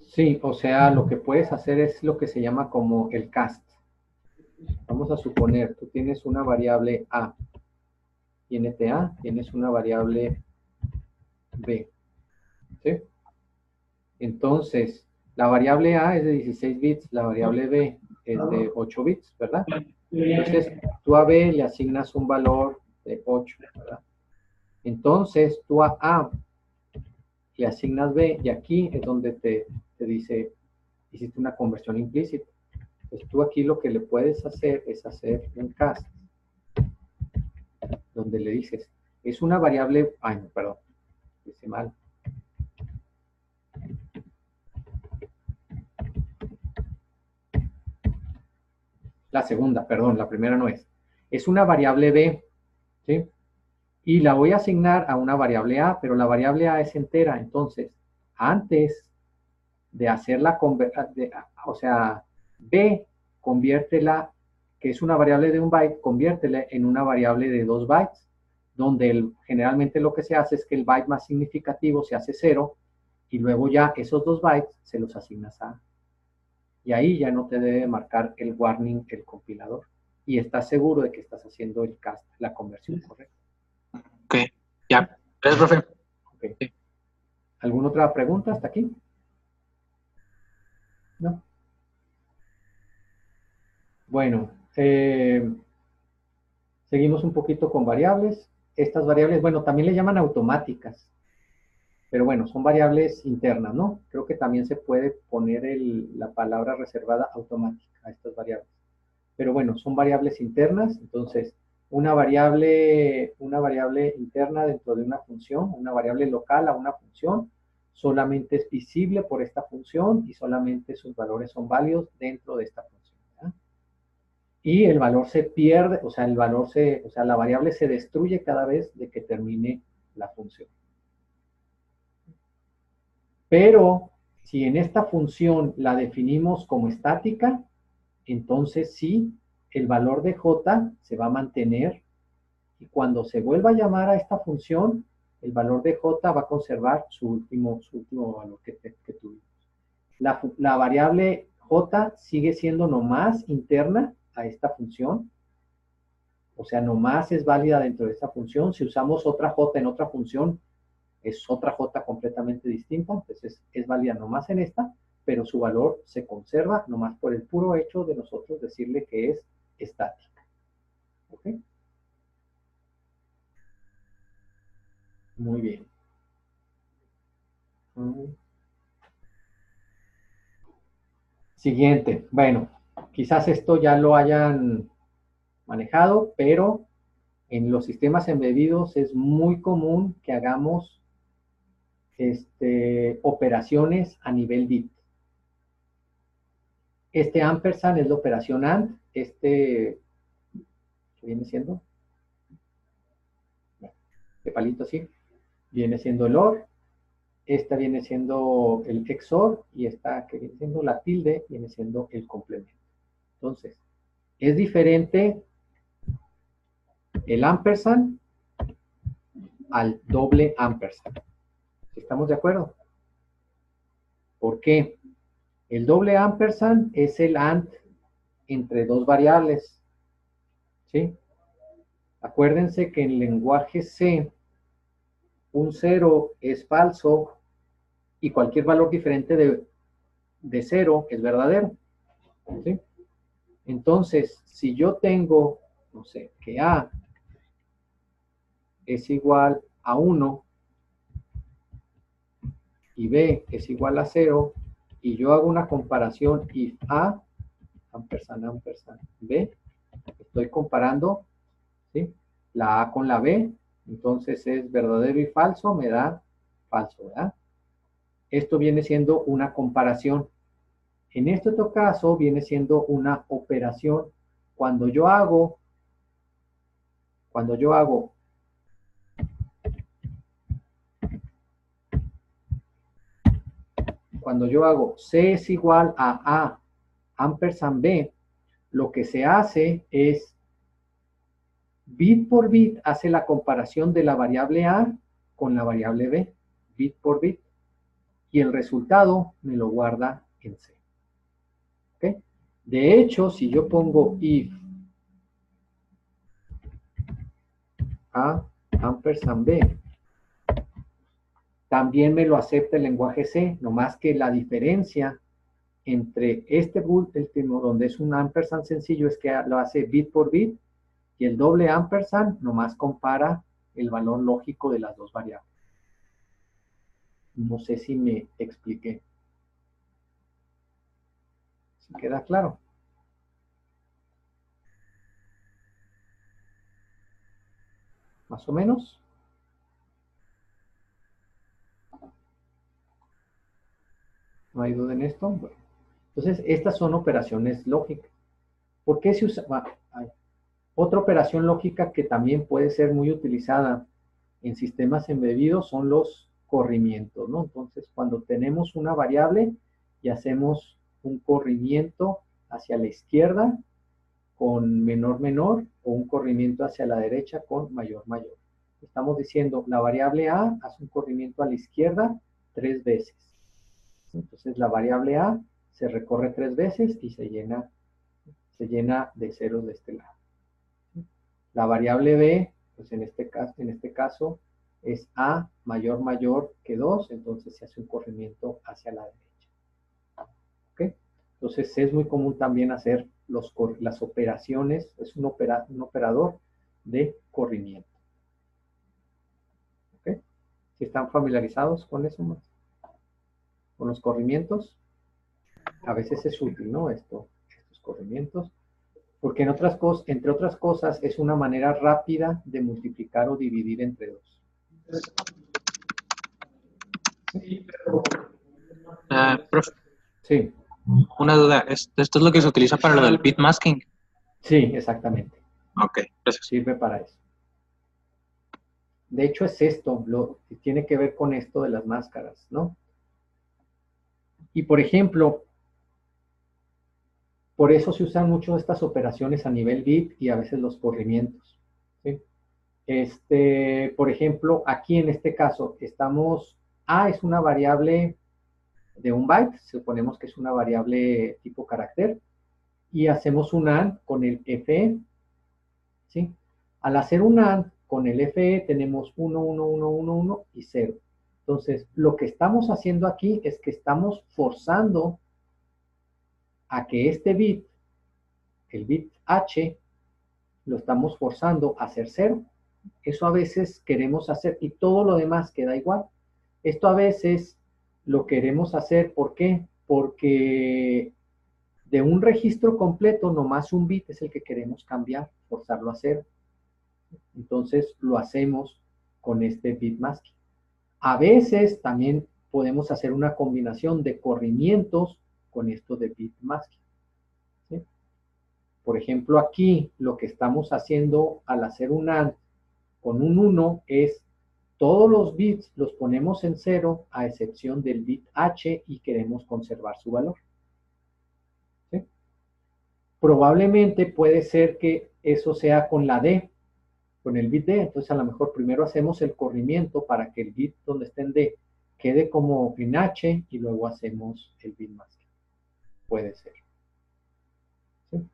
Sí, o sea, lo que puedes hacer es lo que se llama como el cast. Vamos a suponer, tú tienes una variable A, y en este A tienes una variable B, ¿sí? Entonces, la variable A es de 16 bits, la variable B es de 8 bits, ¿verdad? Entonces, tú a B le asignas un valor de 8, ¿verdad? Entonces, tú a A le asignas B y aquí es donde te dice, hiciste una conversión implícita. Entonces, tú aquí lo que le puedes hacer es hacer un cast, donde le dices, es una variable, ay, no, perdón, hice mal. La segunda, perdón, la primera no es. Es una variable B, ¿sí? Y la voy a asignar a una variable A, pero la variable A es entera. Entonces, antes de hacer la conversión, o sea, B, conviértela, que es una variable de un byte, conviértela en una variable de 2 bytes, donde generalmente lo que se hace es que el byte más significativo se hace 0, y luego ya esos 2 bytes se los asignas a A. Y ahí ya no te debe marcar el warning el compilador. Y estás seguro de que estás haciendo el cast, la conversión correcta.
Ok, ya. Gracias, profe.
Okay. Sí. ¿Alguna otra pregunta hasta aquí? ¿No? Bueno, seguimos un poquito con variables. Estas variables, bueno, también le llaman automáticas, pero bueno, son variables internas, ¿no? Creo que también se puede poner la palabra reservada automática a estas variables. Pero bueno, son variables internas, entonces una variable interna dentro de una función, una variable local a una función, solamente es visible por esta función y solamente sus valores son válidos dentro de esta función, ¿verdad? Y el valor se pierde, o sea, la variable se destruye cada vez de que termine la función. Pero si en esta función la definimos como estática, entonces sí, el valor de j se va a mantener y cuando se vuelva a llamar a esta función, el valor de j va a conservar su último valor que tuvimos. La variable j sigue siendo nomás interna a esta función, o sea, nomás es válida dentro de esta función. Si usamos otra j en otra función, es otra j completamente distinta, entonces es válida nomás en esta, pero su valor se conserva nomás por el puro hecho de nosotros decirle que es estática. ¿Ok? Muy bien. Siguiente. Bueno, quizás esto ya lo hayan manejado, pero en los sistemas embebidos es muy común que hagamos operaciones a nivel bit. Este ampersand es la operación AND, ¿qué viene siendo? Este palito así, viene siendo el OR, esta viene siendo el XOR y esta que viene siendo la tilde viene siendo el complemento. Entonces, es diferente el ampersand al doble ampersand. ¿Estamos de acuerdo? ¿Por qué? El doble ampersand es el AND entre dos variables. ¿Sí? Acuérdense que en el lenguaje C, un 0 es falso y cualquier valor diferente de 0 es verdadero. ¿Sí? Entonces, si yo tengo, no sé, que A es igual a 1 y B es igual a 0, y yo hago una comparación if A, ampersand, ampersand, B, estoy comparando, ¿sí?, la A con la B, entonces es verdadero y falso, me da falso, ¿verdad? Esto viene siendo una comparación. En este otro caso viene siendo una operación. Cuando yo hago C es igual a A ampersand B, lo que se hace es bit por bit hace la comparación de la variable A con la variable B, bit por bit, y el resultado me lo guarda en C. ¿Okay? De hecho, si yo pongo if A ampersand B, también me lo acepta el lenguaje C, nomás que la diferencia entre este último, donde es un ampersand sencillo, es que lo hace bit por bit, y el doble ampersand nomás compara el valor lógico de las dos variables. No sé si me expliqué. ¿Sí queda claro? ¿Más o menos? ¿No hay duda en esto? Bueno. Entonces, estas son operaciones lógicas. ¿Por qué se usa? Otra operación lógica que también puede ser muy utilizada en sistemas embebidos son los corrimientos, ¿no? Entonces, cuando tenemos una variable y hacemos un corrimiento hacia la izquierda con menor menor o un corrimiento hacia la derecha con mayor mayor. Estamos diciendo la variable A hace un corrimiento a la izquierda 3 veces. Entonces la variable A se recorre 3 veces y se llena de ceros de este lado. La variable B, pues en este caso es A mayor mayor que 2, entonces se hace un corrimiento hacia la derecha. ¿Ok? Entonces es muy común también hacer las operaciones, es un operador de corrimiento. ¿Ok? ¿Sí están familiarizados con eso más? Con los corrimientos. A veces es útil, ¿no? Estos corrimientos. Porque entre otras cosas, es una manera rápida de multiplicar o dividir entre 2.
Profe,
Sí,
una duda. ¿Esto es lo que se utiliza para lo del bit masking?
sí, exactamente.
Ok, gracias.
Sirve para eso. De hecho, es esto, lo que tiene que ver con esto de las máscaras, ¿no? Y por ejemplo, por eso se usan mucho estas operaciones a nivel bit y a veces los corrimientos. ¿Sí? Por ejemplo, aquí en este caso, A es una variable de un byte, suponemos que es una variable tipo carácter, y hacemos un AND con el FE. ¿Sí? Al hacer un AND con el FE tenemos 1, 1, 1, 1, 1 y 0. Entonces, lo que estamos haciendo aquí es que estamos forzando a que este bit, el bit H, lo estamos forzando a ser 0. Eso a veces queremos hacer y todo lo demás queda igual. Esto a veces lo queremos hacer, ¿por qué? Porque de un registro completo, nomás un bit es el que queremos cambiar, forzarlo a 0. Entonces lo hacemos con este bit masking. A veces también podemos hacer una combinación de corrimientos con esto de bit masking. ¿Sí? Por ejemplo, aquí lo que estamos haciendo al hacer un AND con un 1 es todos los bits los ponemos en 0 a excepción del bit H y queremos conservar su valor. ¿Sí? Probablemente puede ser que eso sea con la D, con el bit D, entonces a lo mejor primero hacemos el corrimiento para que el bit donde esté en D quede como en H y luego hacemos el bit masking. Puede ser. ¿Sí?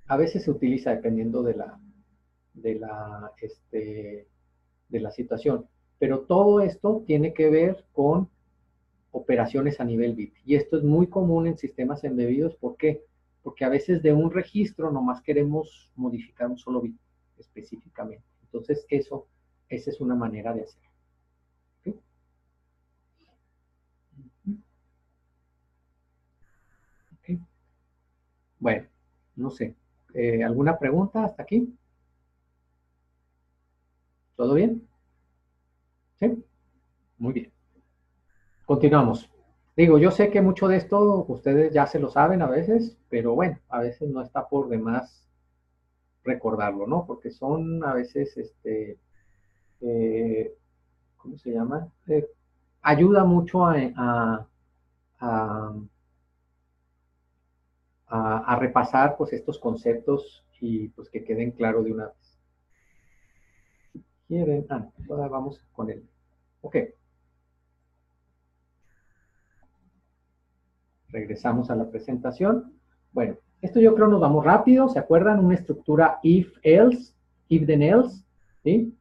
A veces se utiliza dependiendo de la situación, pero todo esto tiene que ver con operaciones a nivel bit. Y esto es muy común en sistemas embebidos. ¿Por qué? Porque a veces de un registro nomás queremos modificar un solo bit específicamente. Entonces, esa es una manera de hacerlo. ¿Sí? ¿Okay? Bueno, no sé. ¿Alguna pregunta hasta aquí? ¿Todo bien? ¿Sí? Muy bien. Continuamos. Digo, yo sé que mucho de esto ustedes ya se lo saben a veces, pero bueno, a veces no está por demás recordarlo, ¿no? Porque son a veces, ¿cómo se llama? Ayuda mucho a- a repasar pues estos conceptos y pues que queden claros de una vez. ¿Quieren? Todavía vamos con él. Ok. Regresamos a la presentación. Bueno, esto yo creo nos vamos rápido. ¿Se acuerdan? Una estructura if-else, if-then-else, ¿sí?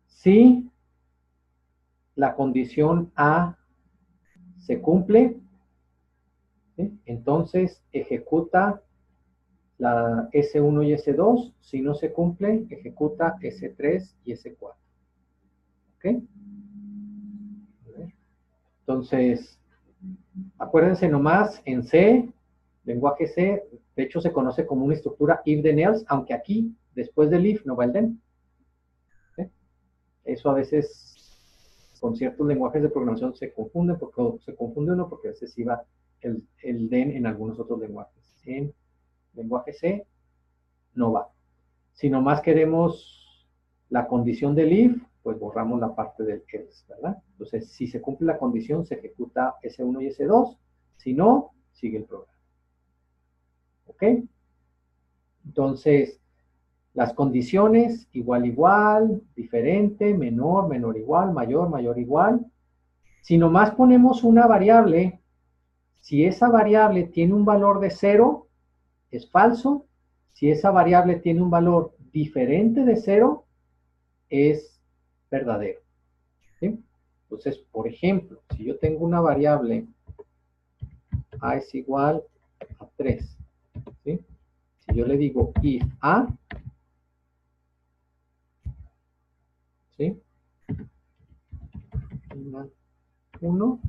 Si la condición A se cumple, ¿sí? Entonces ejecuta la S1 y S2. Si no se cumple, ejecuta S3 y S4. ¿Ok? Entonces, acuérdense nomás, en C, lenguaje C, de hecho se conoce como una estructura if then else, aunque aquí, después del if, no va el then. ¿Sí? Eso a veces, con ciertos lenguajes de programación se confunde, uno porque a veces iba el then en algunos otros lenguajes. En lenguaje C, no va. Si nomás queremos la condición del if, pues borramos la parte del else, ¿verdad? Entonces, si se cumple la condición, se ejecuta S1 y S2. Si no, sigue el programa. ¿Ok? Entonces, las condiciones, igual, igual, diferente, menor, menor, igual, mayor, mayor, igual. Si nomás ponemos una variable, si esa variable tiene un valor de 0, es falso. Si esa variable tiene un valor diferente de 0, es verdadero. ¿Sí? Entonces, por ejemplo, si yo tengo una variable a es igual a 3, ¿sí? Si yo le digo if a, ¿sí? 1,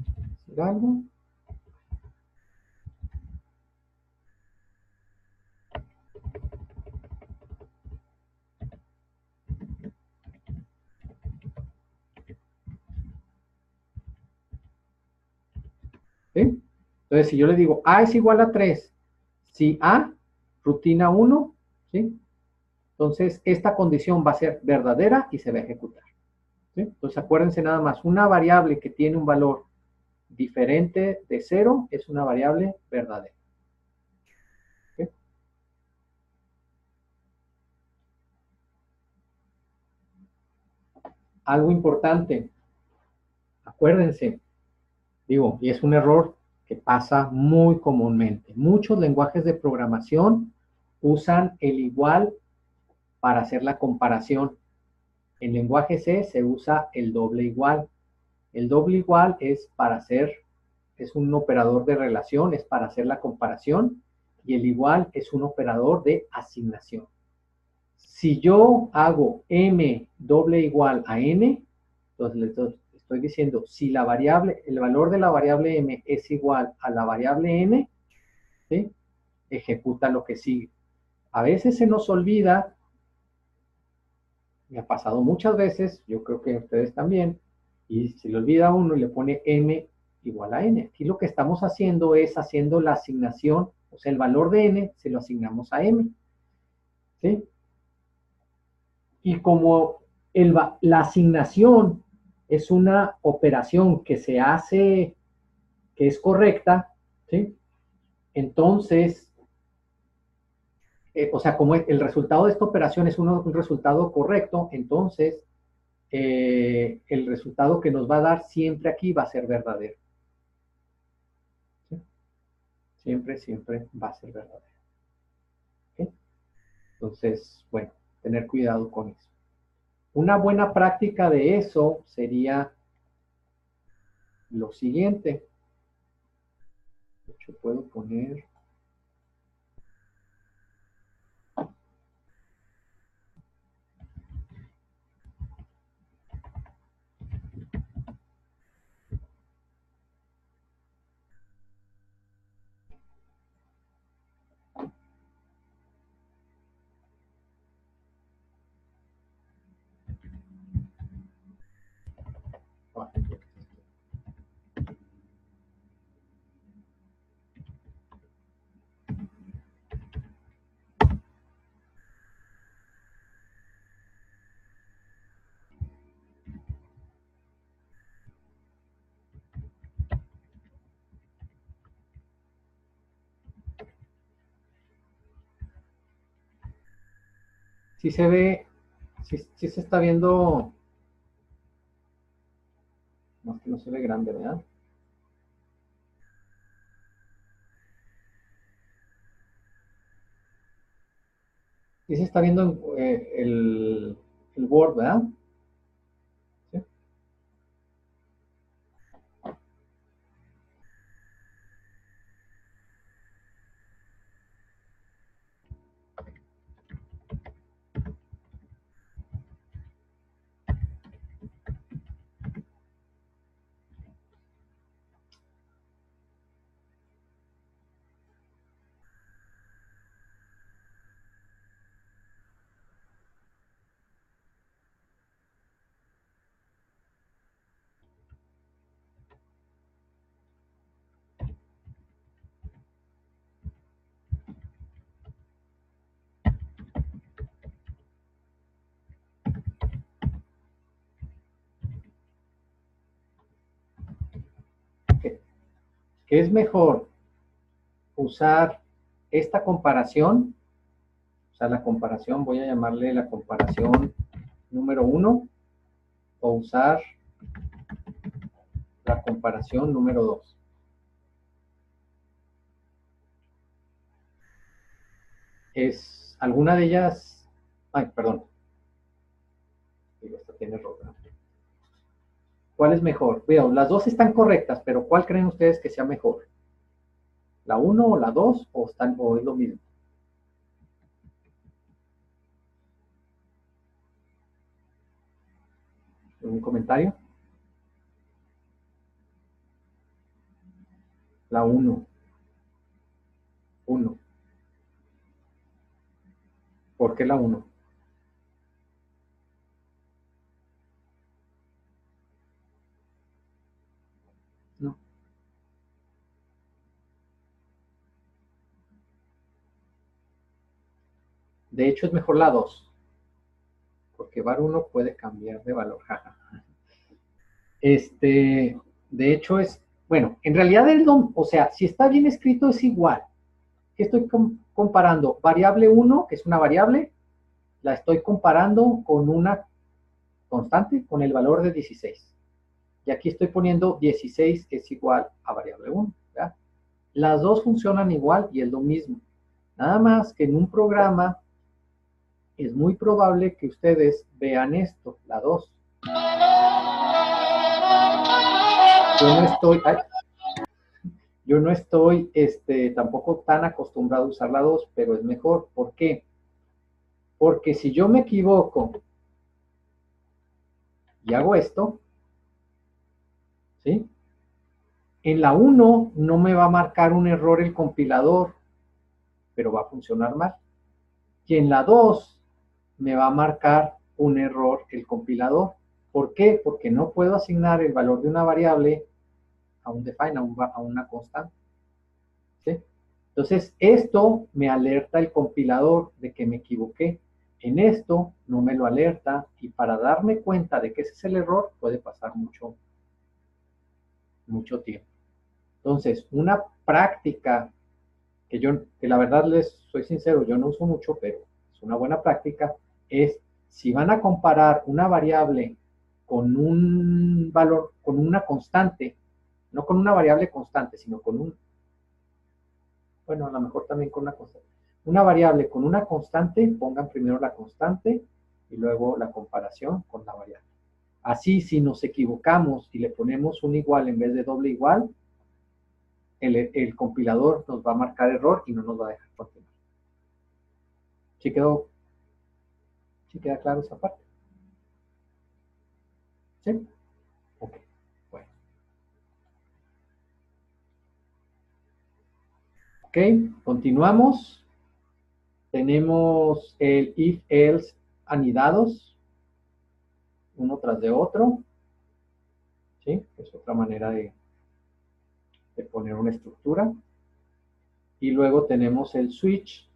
hacer algo. ¿Sí? Entonces, si yo le digo a es igual a 3, si a, rutina 1, ¿sí? Entonces, esta condición va a ser verdadera y se va a ejecutar. ¿Sí? Entonces, acuérdense nada más, una variable que tiene un valor diferente de 0 es una variable verdadera. ¿Sí? Algo importante, acuérdense, digo, y es un error que pasa muy comúnmente. Muchos lenguajes de programación usan el igual para hacer la comparación. En lenguaje C se usa el doble igual. El doble igual es para hacer, es un operador de relación, es para hacer la comparación, y el igual es un operador de asignación. Si yo hago m doble igual a n, entonces les estoy diciendo, si la variable, el valor de la variable m es igual a la variable n, ¿sí? Ejecuta lo que sigue. A veces se nos olvida, me ha pasado muchas veces, yo creo que a ustedes también, y se le olvida a uno y le pone m igual a n. Aquí lo que estamos haciendo es haciendo la asignación, o sea, el valor de n se lo asignamos a m. ¿Sí? Y como la asignación es una operación que se hace, que es correcta, ¿sí? Entonces, o sea, como el resultado de esta operación es un resultado correcto, entonces el resultado que nos va a dar siempre aquí va a ser verdadero. ¿Sí? Siempre, siempre va a ser verdadero. ¿Sí? Entonces, bueno, tener cuidado con eso. Una buena práctica de eso sería lo siguiente. De hecho, puedo poner... sí se ve, sí se está viendo, no, que no se ve grande, ¿verdad? Sí se está viendo el Word, ¿verdad? ¿Sí? ¿Qué es mejor usar esta comparación? O sea, la comparación, voy a llamarle la comparación número 1, o usar la comparación número 2. Es alguna de ellas, ay, perdón, esta tiene error, ¿verdad? ¿Cuál es mejor? Veo, las dos están correctas, pero ¿cuál creen ustedes que sea mejor? ¿La 1 o la 2 o es lo mismo? ¿Un comentario? La 1. 1. ¿Por qué la 1? No. De hecho, es mejor la 2, porque var 1 puede cambiar de valor. De hecho es, bueno, en realidad o sea, si está bien escrito es igual. Estoy comparando variable 1, que es una variable, la estoy comparando con una constante, con el valor de 16. Y aquí estoy poniendo 16 es igual a variable 1, ¿verdad? Las dos funcionan igual y es lo mismo. Nada más que en un programa es muy probable que ustedes vean esto, la 2. Yo no estoy tampoco tan acostumbrado a usar la 2, pero es mejor. ¿Por qué? Porque si yo me equivoco y hago esto, ¿sí? En la 1 no me va a marcar un error el compilador, pero va a funcionar mal. Y en la 2 me va a marcar un error el compilador. ¿Por qué? Porque no puedo asignar el valor de una variable a un define, a una constante. ¿Sí? Entonces, esto me alerta el compilador de que me equivoqué. En esto no me lo alerta y para darme cuenta de que ese es el error puede pasar mucho tiempo. Entonces, una práctica que la verdad les soy sincero, yo no uso mucho, pero es una buena práctica, es si van a comparar una variable con un valor, con una constante, no con una variable constante, sino con bueno, a lo mejor también con una constante. Una variable con una constante, pongan primero la constante y luego la comparación con la variable. Así, si nos equivocamos y le ponemos un igual en vez de doble igual, el compilador nos va a marcar error y no nos va a dejar continuar. ¿Sí queda claro esa parte? ¿Sí? Ok, bueno. Ok, continuamos. Tenemos el if-else anidados, uno tras de otro. ¿Sí? Es otra manera de poner una estructura. Y luego tenemos el switch,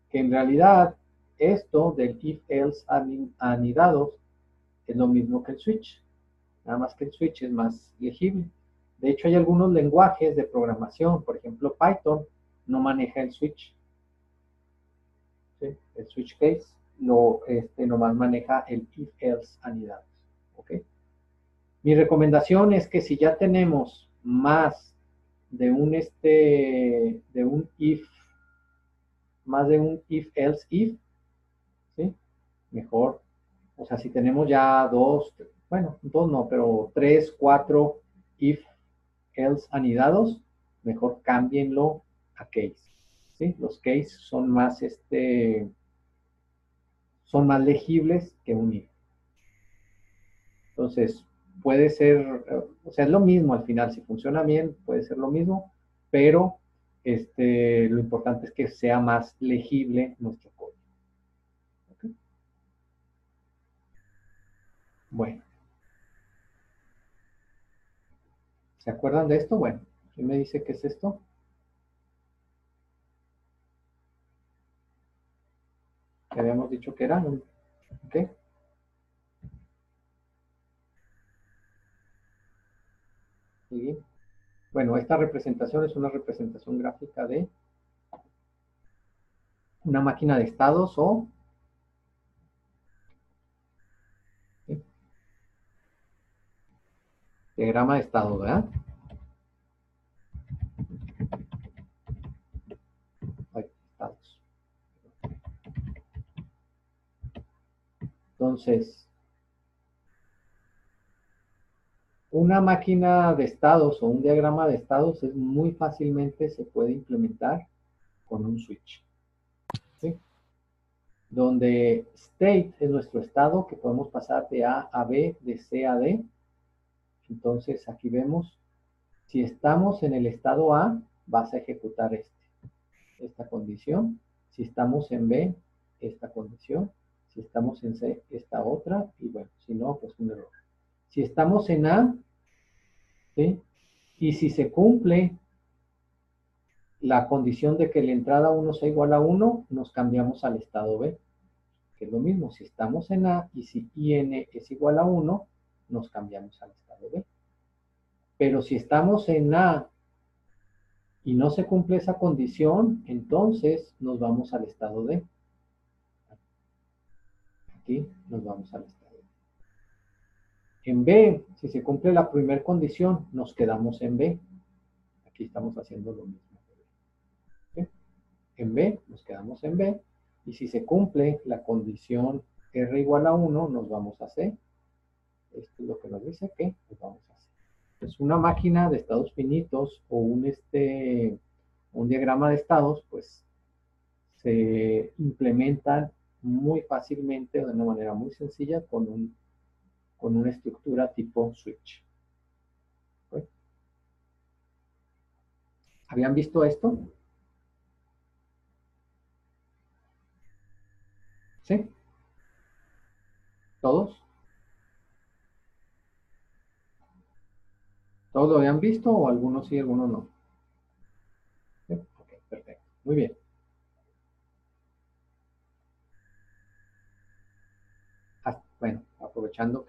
que en realidad esto del if-else anidados es lo mismo que el switch, nada más que el switch es más legible. De hecho, hay algunos lenguajes de programación, por ejemplo, Python no maneja el switch, ¿sí? El switch case. nomás maneja el if-else anidados. ¿Ok? Mi recomendación es que si ya tenemos más de un if, más de un if-else if, ¿sí? Mejor, o sea, si tenemos ya dos no, pero 3, 4 if-else anidados, mejor cámbienlo a case. ¿Sí? Los case son más, son más legibles que un if. Entonces, puede ser, o sea, es lo mismo al final, si funciona bien, puede ser lo mismo, pero lo importante es que sea más legible nuestro código. ¿Okay? Bueno. ¿Se acuerdan de esto? Bueno, ¿quién me dice qué es esto? Que habíamos dicho que era, ¿no? ¿Ok? ¿Sí? Bueno, esta representación es una representación gráfica de una máquina de estados o ¿sí? Diagrama de estado, ¿verdad? Hay estados. Entonces, una máquina de estados o un diagrama de estados es muy fácilmente se puede implementar con un switch. ¿Sí? Donde state es nuestro estado que podemos pasar de A a B, de C a D. Entonces aquí vemos, si estamos en el estado A, vas a ejecutar esta condición. Si estamos en B, esta condición. Si estamos en C, esta otra. Y bueno, si no, pues un error. Si estamos en A, ¿sí? Y si se cumple la condición de que la entrada 1 sea igual a 1, nos cambiamos al estado B, que es lo mismo. Si estamos en A y si IN es igual a 1, nos cambiamos al estado B. Pero si estamos en A y no se cumple esa condición, entonces nos vamos al estado D. Aquí nos vamos al estado D. En B, si se cumple la primera condición, nos quedamos en B. Aquí estamos haciendo lo mismo. ¿Sí? En B, nos quedamos en B. Y si se cumple la condición R igual a 1, nos vamos a C. Esto es lo que nos dice que nos vamos a C. Pues una máquina de estados finitos o un diagrama de estados, pues se implementan muy fácilmente o de una manera muy sencilla con una estructura tipo switch. ¿Sí? ¿Habían visto esto? ¿Sí? ¿Todos? ¿Todos lo habían visto o algunos sí, algunos no? ¿Sí? Ok, perfecto. Muy bien. Bueno, aprovechando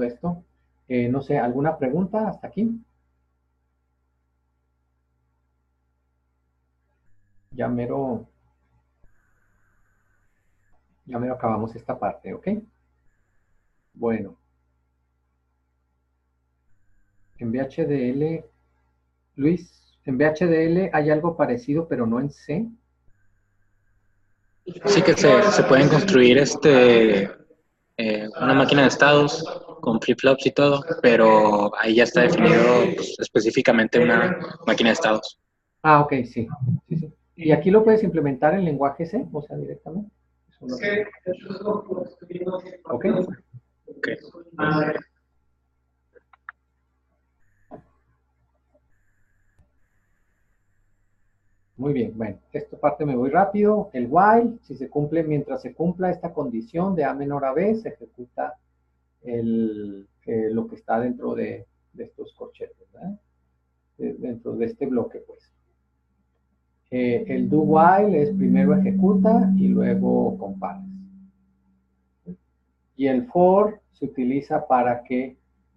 esto, no sé, ¿alguna pregunta hasta aquí? Ya mero acabamos esta parte, ¿ok? Bueno, en VHDL, Luis, en VHDL hay algo parecido, pero no en C.
Sí que se pueden construir una máquina de estados con flip-flops y todo, pero ahí ya está definido pues, específicamente una máquina de estados.
Ah, ok, sí. Sí, sí. ¿Y aquí lo puedes implementar en lenguaje C? O sea, directamente. Ok.
Okay.
Muy bien, bueno, esta parte me voy rápido. El while, si se cumple, mientras se cumpla esta condición de A menor a B, se ejecuta lo que está dentro de estos corchetes, ¿verdad? Dentro de este bloque, pues. El do while es primero ejecuta y luego compares. Y el for se utiliza para que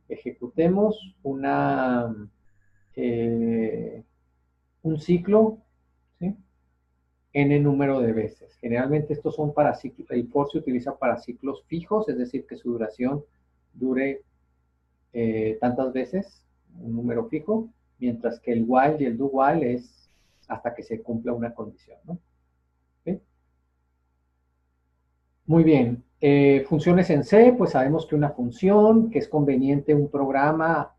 ejecutemos un ciclo, ¿sí? N número de veces. Generalmente estos son para ciclos, el for se utiliza para ciclos fijos, es decir, que su duración dure tantas veces, un número fijo, mientras que el while y el do while es hasta que se cumpla una condición, ¿no? ¿Sí? Muy bien. Funciones en C, pues sabemos que una función, que es conveniente un programa,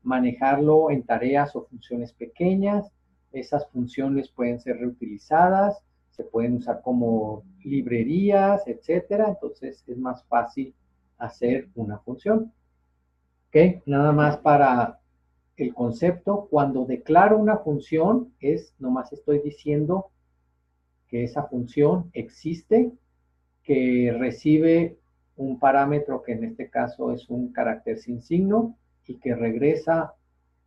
manejarlo en tareas o funciones pequeñas. Esas funciones pueden ser reutilizadas, se pueden usar como librerías, etcétera. Entonces es más fácil hacer una función. ¿Ok? Nada más para el concepto, cuando declaro una función, nomás estoy diciendo que esa función existe, que recibe un parámetro que en este caso es un carácter sin signo y que regresa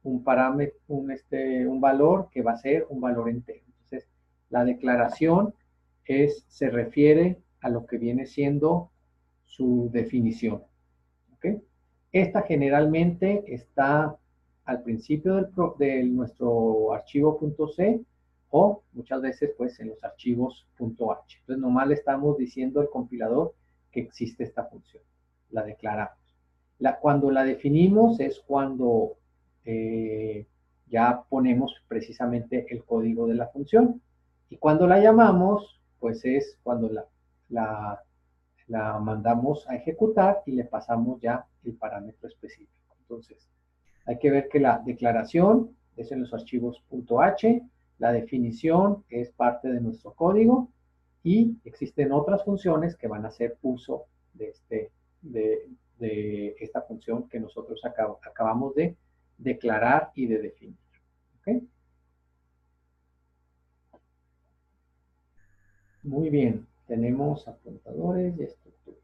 un parámetro, un valor que va a ser un valor entero. Entonces, la declaración se refiere a lo que viene siendo su definición. ¿Ok? Esta generalmente está al principio de nuestro archivo .c o muchas veces pues en los archivos .h. Entonces nomás le estamos diciendo al compilador que existe esta función. La declaramos. Cuando la definimos es cuando ya ponemos precisamente el código de la función. Y cuando la llamamos, pues es cuando la mandamos a ejecutar y le pasamos ya el parámetro específico. Entonces, hay que ver que la declaración es en los archivos .h, la definición es parte de nuestro código y existen otras funciones que van a hacer uso de esta función que nosotros acabamos de declarar y de definir. ¿Ok? Muy bien, tenemos apuntadores y estructuras.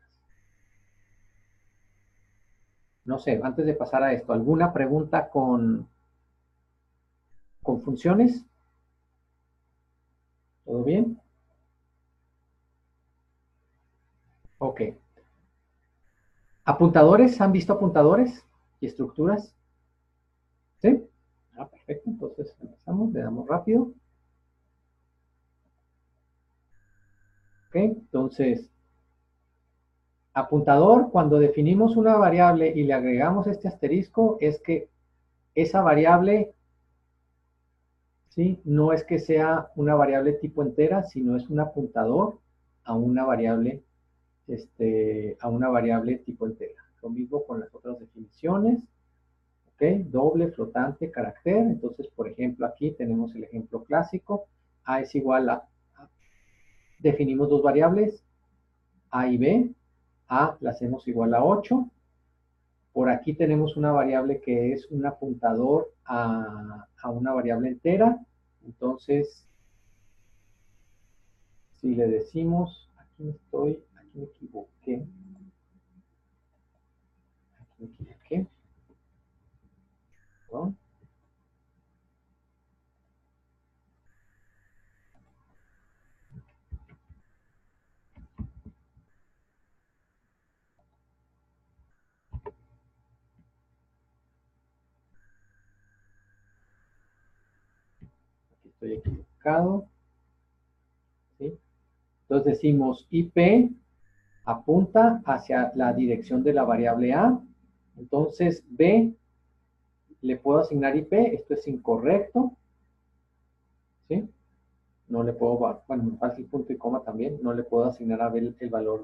No sé, antes de pasar a esto, ¿alguna pregunta con funciones? ¿Todo bien? Ok. ¿Apuntadores? ¿Han visto apuntadores y estructuras? ¿Sí? Perfecto. Entonces empezamos, le damos rápido. Ok, entonces, apuntador, cuando definimos una variable y le agregamos este asterisco, es que esa variable, ¿sí? No es que sea una variable tipo entera, sino es un apuntador a una variable, tipo entera. Lo mismo con las otras definiciones. ¿Ok? Doble, flotante, carácter. Entonces, por ejemplo, aquí tenemos el ejemplo clásico. A es igual a, definimos dos variables, A y B. A la hacemos igual a 8. Por aquí tenemos una variable que es un apuntador a una variable entera. Entonces, si le decimos, aquí me equivoqué. Perdón. Aquí estoy equivocado. ¿Sí? Entonces decimos IP apunta hacia la dirección de la variable A. Entonces B le puedo asignar IP, esto es incorrecto. ¿Sí? No le puedo, bueno, me falta el punto y coma también, no le puedo asignar a B el valor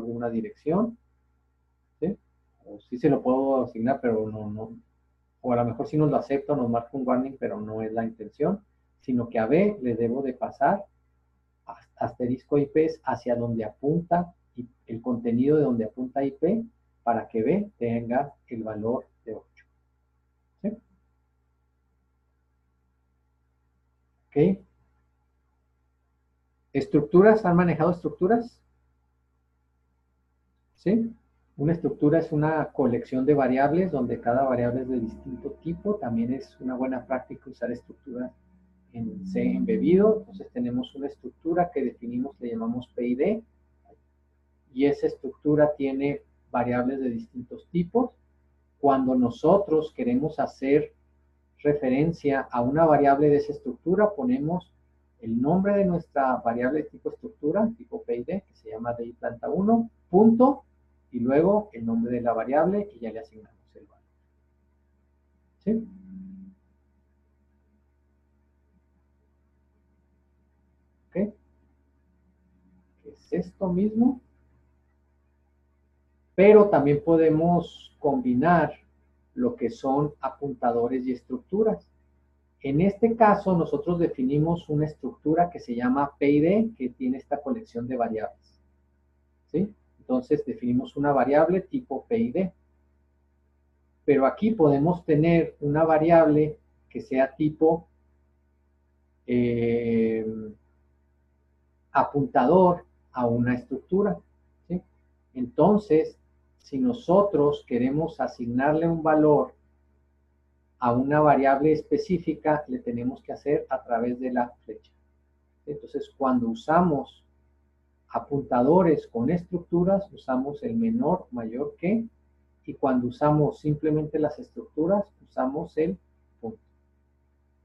de una dirección. ¿Sí? O sí se lo puedo asignar, pero no, o a lo mejor sí nos lo acepta, nos marca un warning, pero no es la intención, sino que a B le debo de pasar asterisco IP hacia donde apunta el contenido de donde apunta IP para que B tenga el valor de 8. ¿Sí? ¿Ok? ¿Estructuras? ¿Han manejado estructuras? ¿Sí? Una estructura es una colección de variables donde cada variable es de distinto tipo. También es una buena práctica usar estructuras en C embebido. Entonces tenemos una estructura que definimos, le llamamos PID. Y esa estructura tiene variables de distintos tipos. Cuando nosotros queremos hacer referencia a una variable de esa estructura, ponemos el nombre de nuestra variable de tipo estructura, tipo PID, que se llama DI planta 1, punto, y luego el nombre de la variable y ya le asignamos el valor. ¿Sí? ¿Ok? ¿Qué es esto mismo? Pero también podemos combinar lo que son apuntadores y estructuras. En este caso, nosotros definimos una estructura que se llama PID, que tiene esta colección de variables. ¿Sí? Entonces, definimos una variable tipo PID. Pero aquí podemos tener una variable que sea tipo apuntador a una estructura. ¿Sí? Entonces, si nosotros queremos asignarle un valor a una variable específica, le tenemos que hacer a través de la flecha. Entonces, cuando usamos apuntadores con estructuras, usamos el menor, mayor que, y cuando usamos simplemente las estructuras, usamos el punto.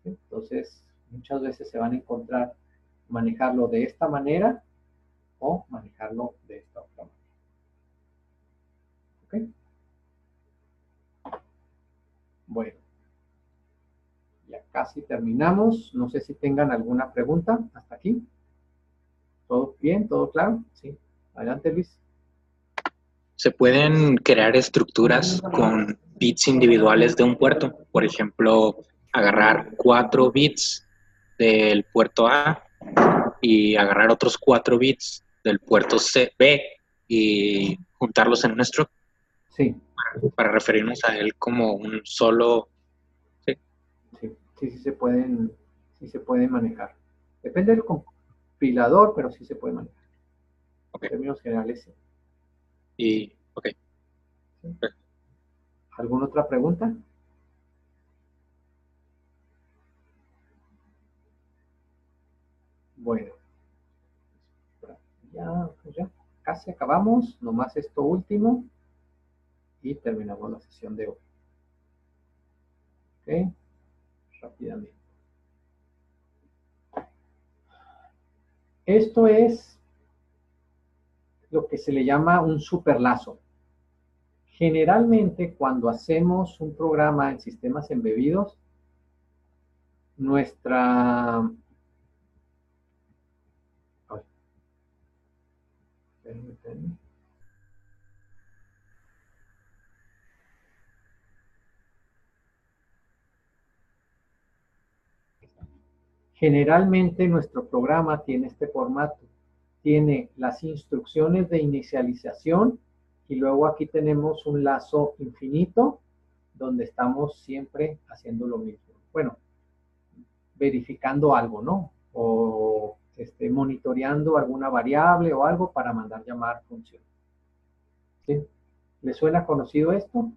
¿Sí? Entonces, muchas veces se van a encontrar manejarlo de esta manera o manejarlo de esta otra manera. ¿Ok? Bueno. Ya casi terminamos. No sé si tengan alguna pregunta hasta aquí. ¿Todo bien? ¿Todo claro? Sí. Adelante, Luis.
Se pueden crear estructuras con bits individuales de un puerto. Por ejemplo, agarrar 4 bits del puerto A y agarrar otros 4 bits del puerto B y juntarlos en un struct.
Sí.
Para referirnos a él como un solo. Sí.
Sí se pueden manejar. Depende del compilador, pero sí se puede manejar.
Okay.
En términos generales, sí.
Y, ok.
¿Sí? ¿Alguna otra pregunta? Bueno. Ya casi acabamos. Nomás esto último. Y terminamos la sesión de hoy. Ok. Rápidamente. Esto es lo que se le llama un superlazo. Generalmente, cuando hacemos un programa en sistemas embebidos, nuestra... Generalmente, nuestro programa tiene este formato. Tiene las instrucciones de inicialización y luego aquí tenemos un lazo infinito donde estamos siempre haciendo lo mismo. Bueno, verificando algo, ¿no? O monitoreando alguna variable o algo para mandar llamar función. ¿Sí? ¿Le suena conocido esto?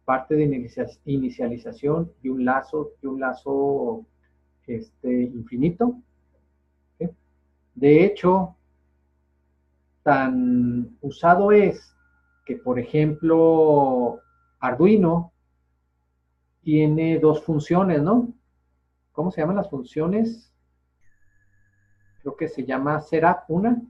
Parte de inicialización y un lazo infinito. ¿Sí? De hecho, tan usado es que, por ejemplo, Arduino tiene dos funciones, ¿no? ¿Cómo se llaman las funciones? Creo que se llama setup una.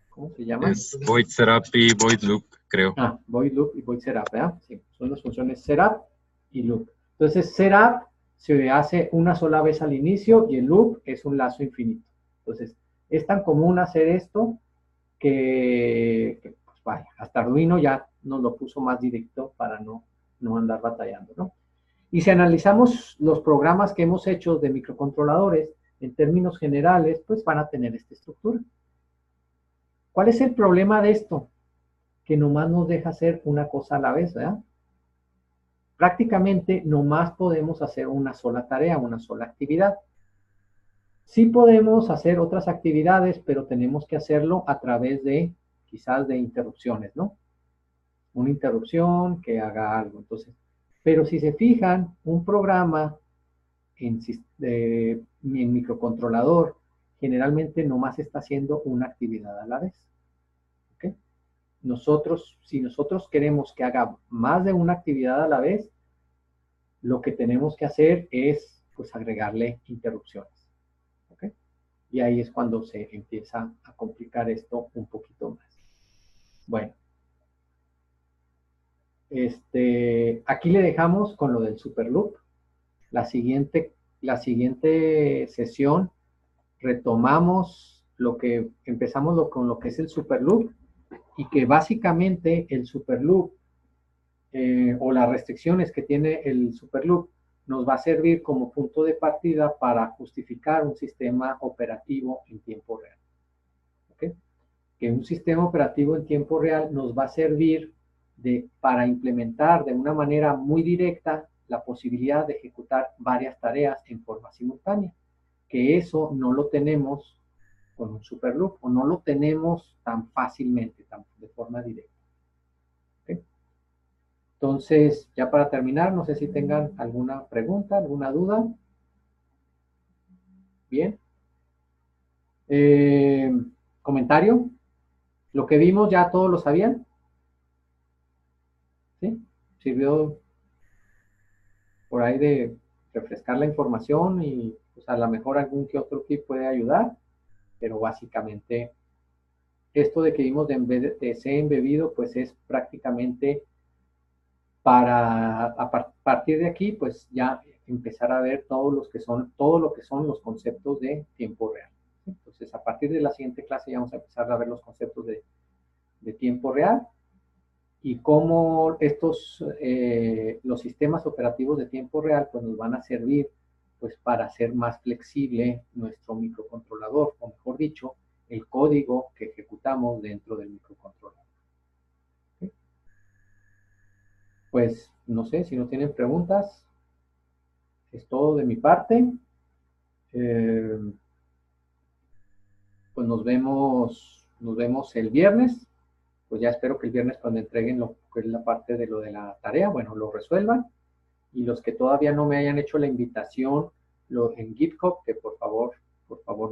¿Cómo se llama?
Es void setup y void loop, creo.
Ah, void loop y void setup, ¿verdad? Sí, son las funciones setup y loop. Entonces, setup se hace una sola vez al inicio y el loop es un lazo infinito. Entonces, es tan común hacer esto que pues vaya, hasta Arduino ya nos lo puso más directo para no andar batallando, ¿no? Y si analizamos los programas que hemos hecho de microcontroladores, en términos generales, pues van a tener esta estructura. ¿Cuál es el problema de esto? Que nomás nos deja hacer una cosa a la vez, ¿verdad? Prácticamente nomás podemos hacer una sola tarea, una sola actividad. Sí podemos hacer otras actividades, pero tenemos que hacerlo a través de, quizás de interrupciones, ¿no? Una interrupción que haga algo. Entonces, pero si se fijan, un programa en microcontrolador generalmente nomás está haciendo una actividad a la vez. ¿Ok? si nosotros queremos que haga más de una actividad a la vez, lo que tenemos que hacer es pues agregarle interrupciones. ¿Ok? Y ahí es cuando se empieza a complicar esto un poquito más. Bueno. Aquí le dejamos con lo del super loop. La siguiente sesión retomamos empezamos con lo que es el super loop, y que básicamente el super loop o las restricciones que tiene el super loop nos va a servir como punto de partida para justificar un sistema operativo en tiempo real. ¿Okay? Que un sistema operativo en tiempo real nos va a servir para implementar de una manera muy directa la posibilidad de ejecutar varias tareas en forma simultánea, que eso no lo tenemos con un super loop, o no lo tenemos tan fácilmente, de forma directa. ¿Okay? Entonces, ya para terminar, no sé si tengan alguna pregunta, alguna duda. Bien. ¿Comentario? ¿Lo que vimos ya todos lo sabían? ¿Sí? ¿Sirvió por ahí de refrescar la información? Y pues a lo mejor algún que otro tip puede ayudar, pero básicamente esto de que vimos de C embebido, pues es prácticamente para a partir de aquí, pues ya empezar a ver todo lo que son los conceptos de tiempo real. Entonces, a partir de la siguiente clase ya vamos a empezar a ver los conceptos de tiempo real, y cómo los sistemas operativos de tiempo real pues nos van a servir pues para hacer más flexible nuestro microcontrolador, o mejor dicho, el código que ejecutamos dentro del microcontrolador. ¿Sí? Pues no sé, si no tienen preguntas, es todo de mi parte. Pues nos vemos el viernes. Pues ya espero que el viernes, cuando entreguen lo que es la parte de lo de la tarea, bueno, lo resuelvan. Y los que todavía no me hayan hecho la invitación en GitHub, que por favor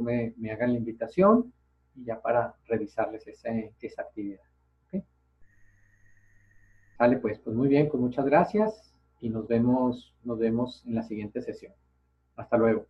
me hagan la invitación, y ya para revisarles esa actividad. ¿Okay? Sale pues muy bien, pues muchas gracias, y nos vemos en la siguiente sesión. Hasta luego.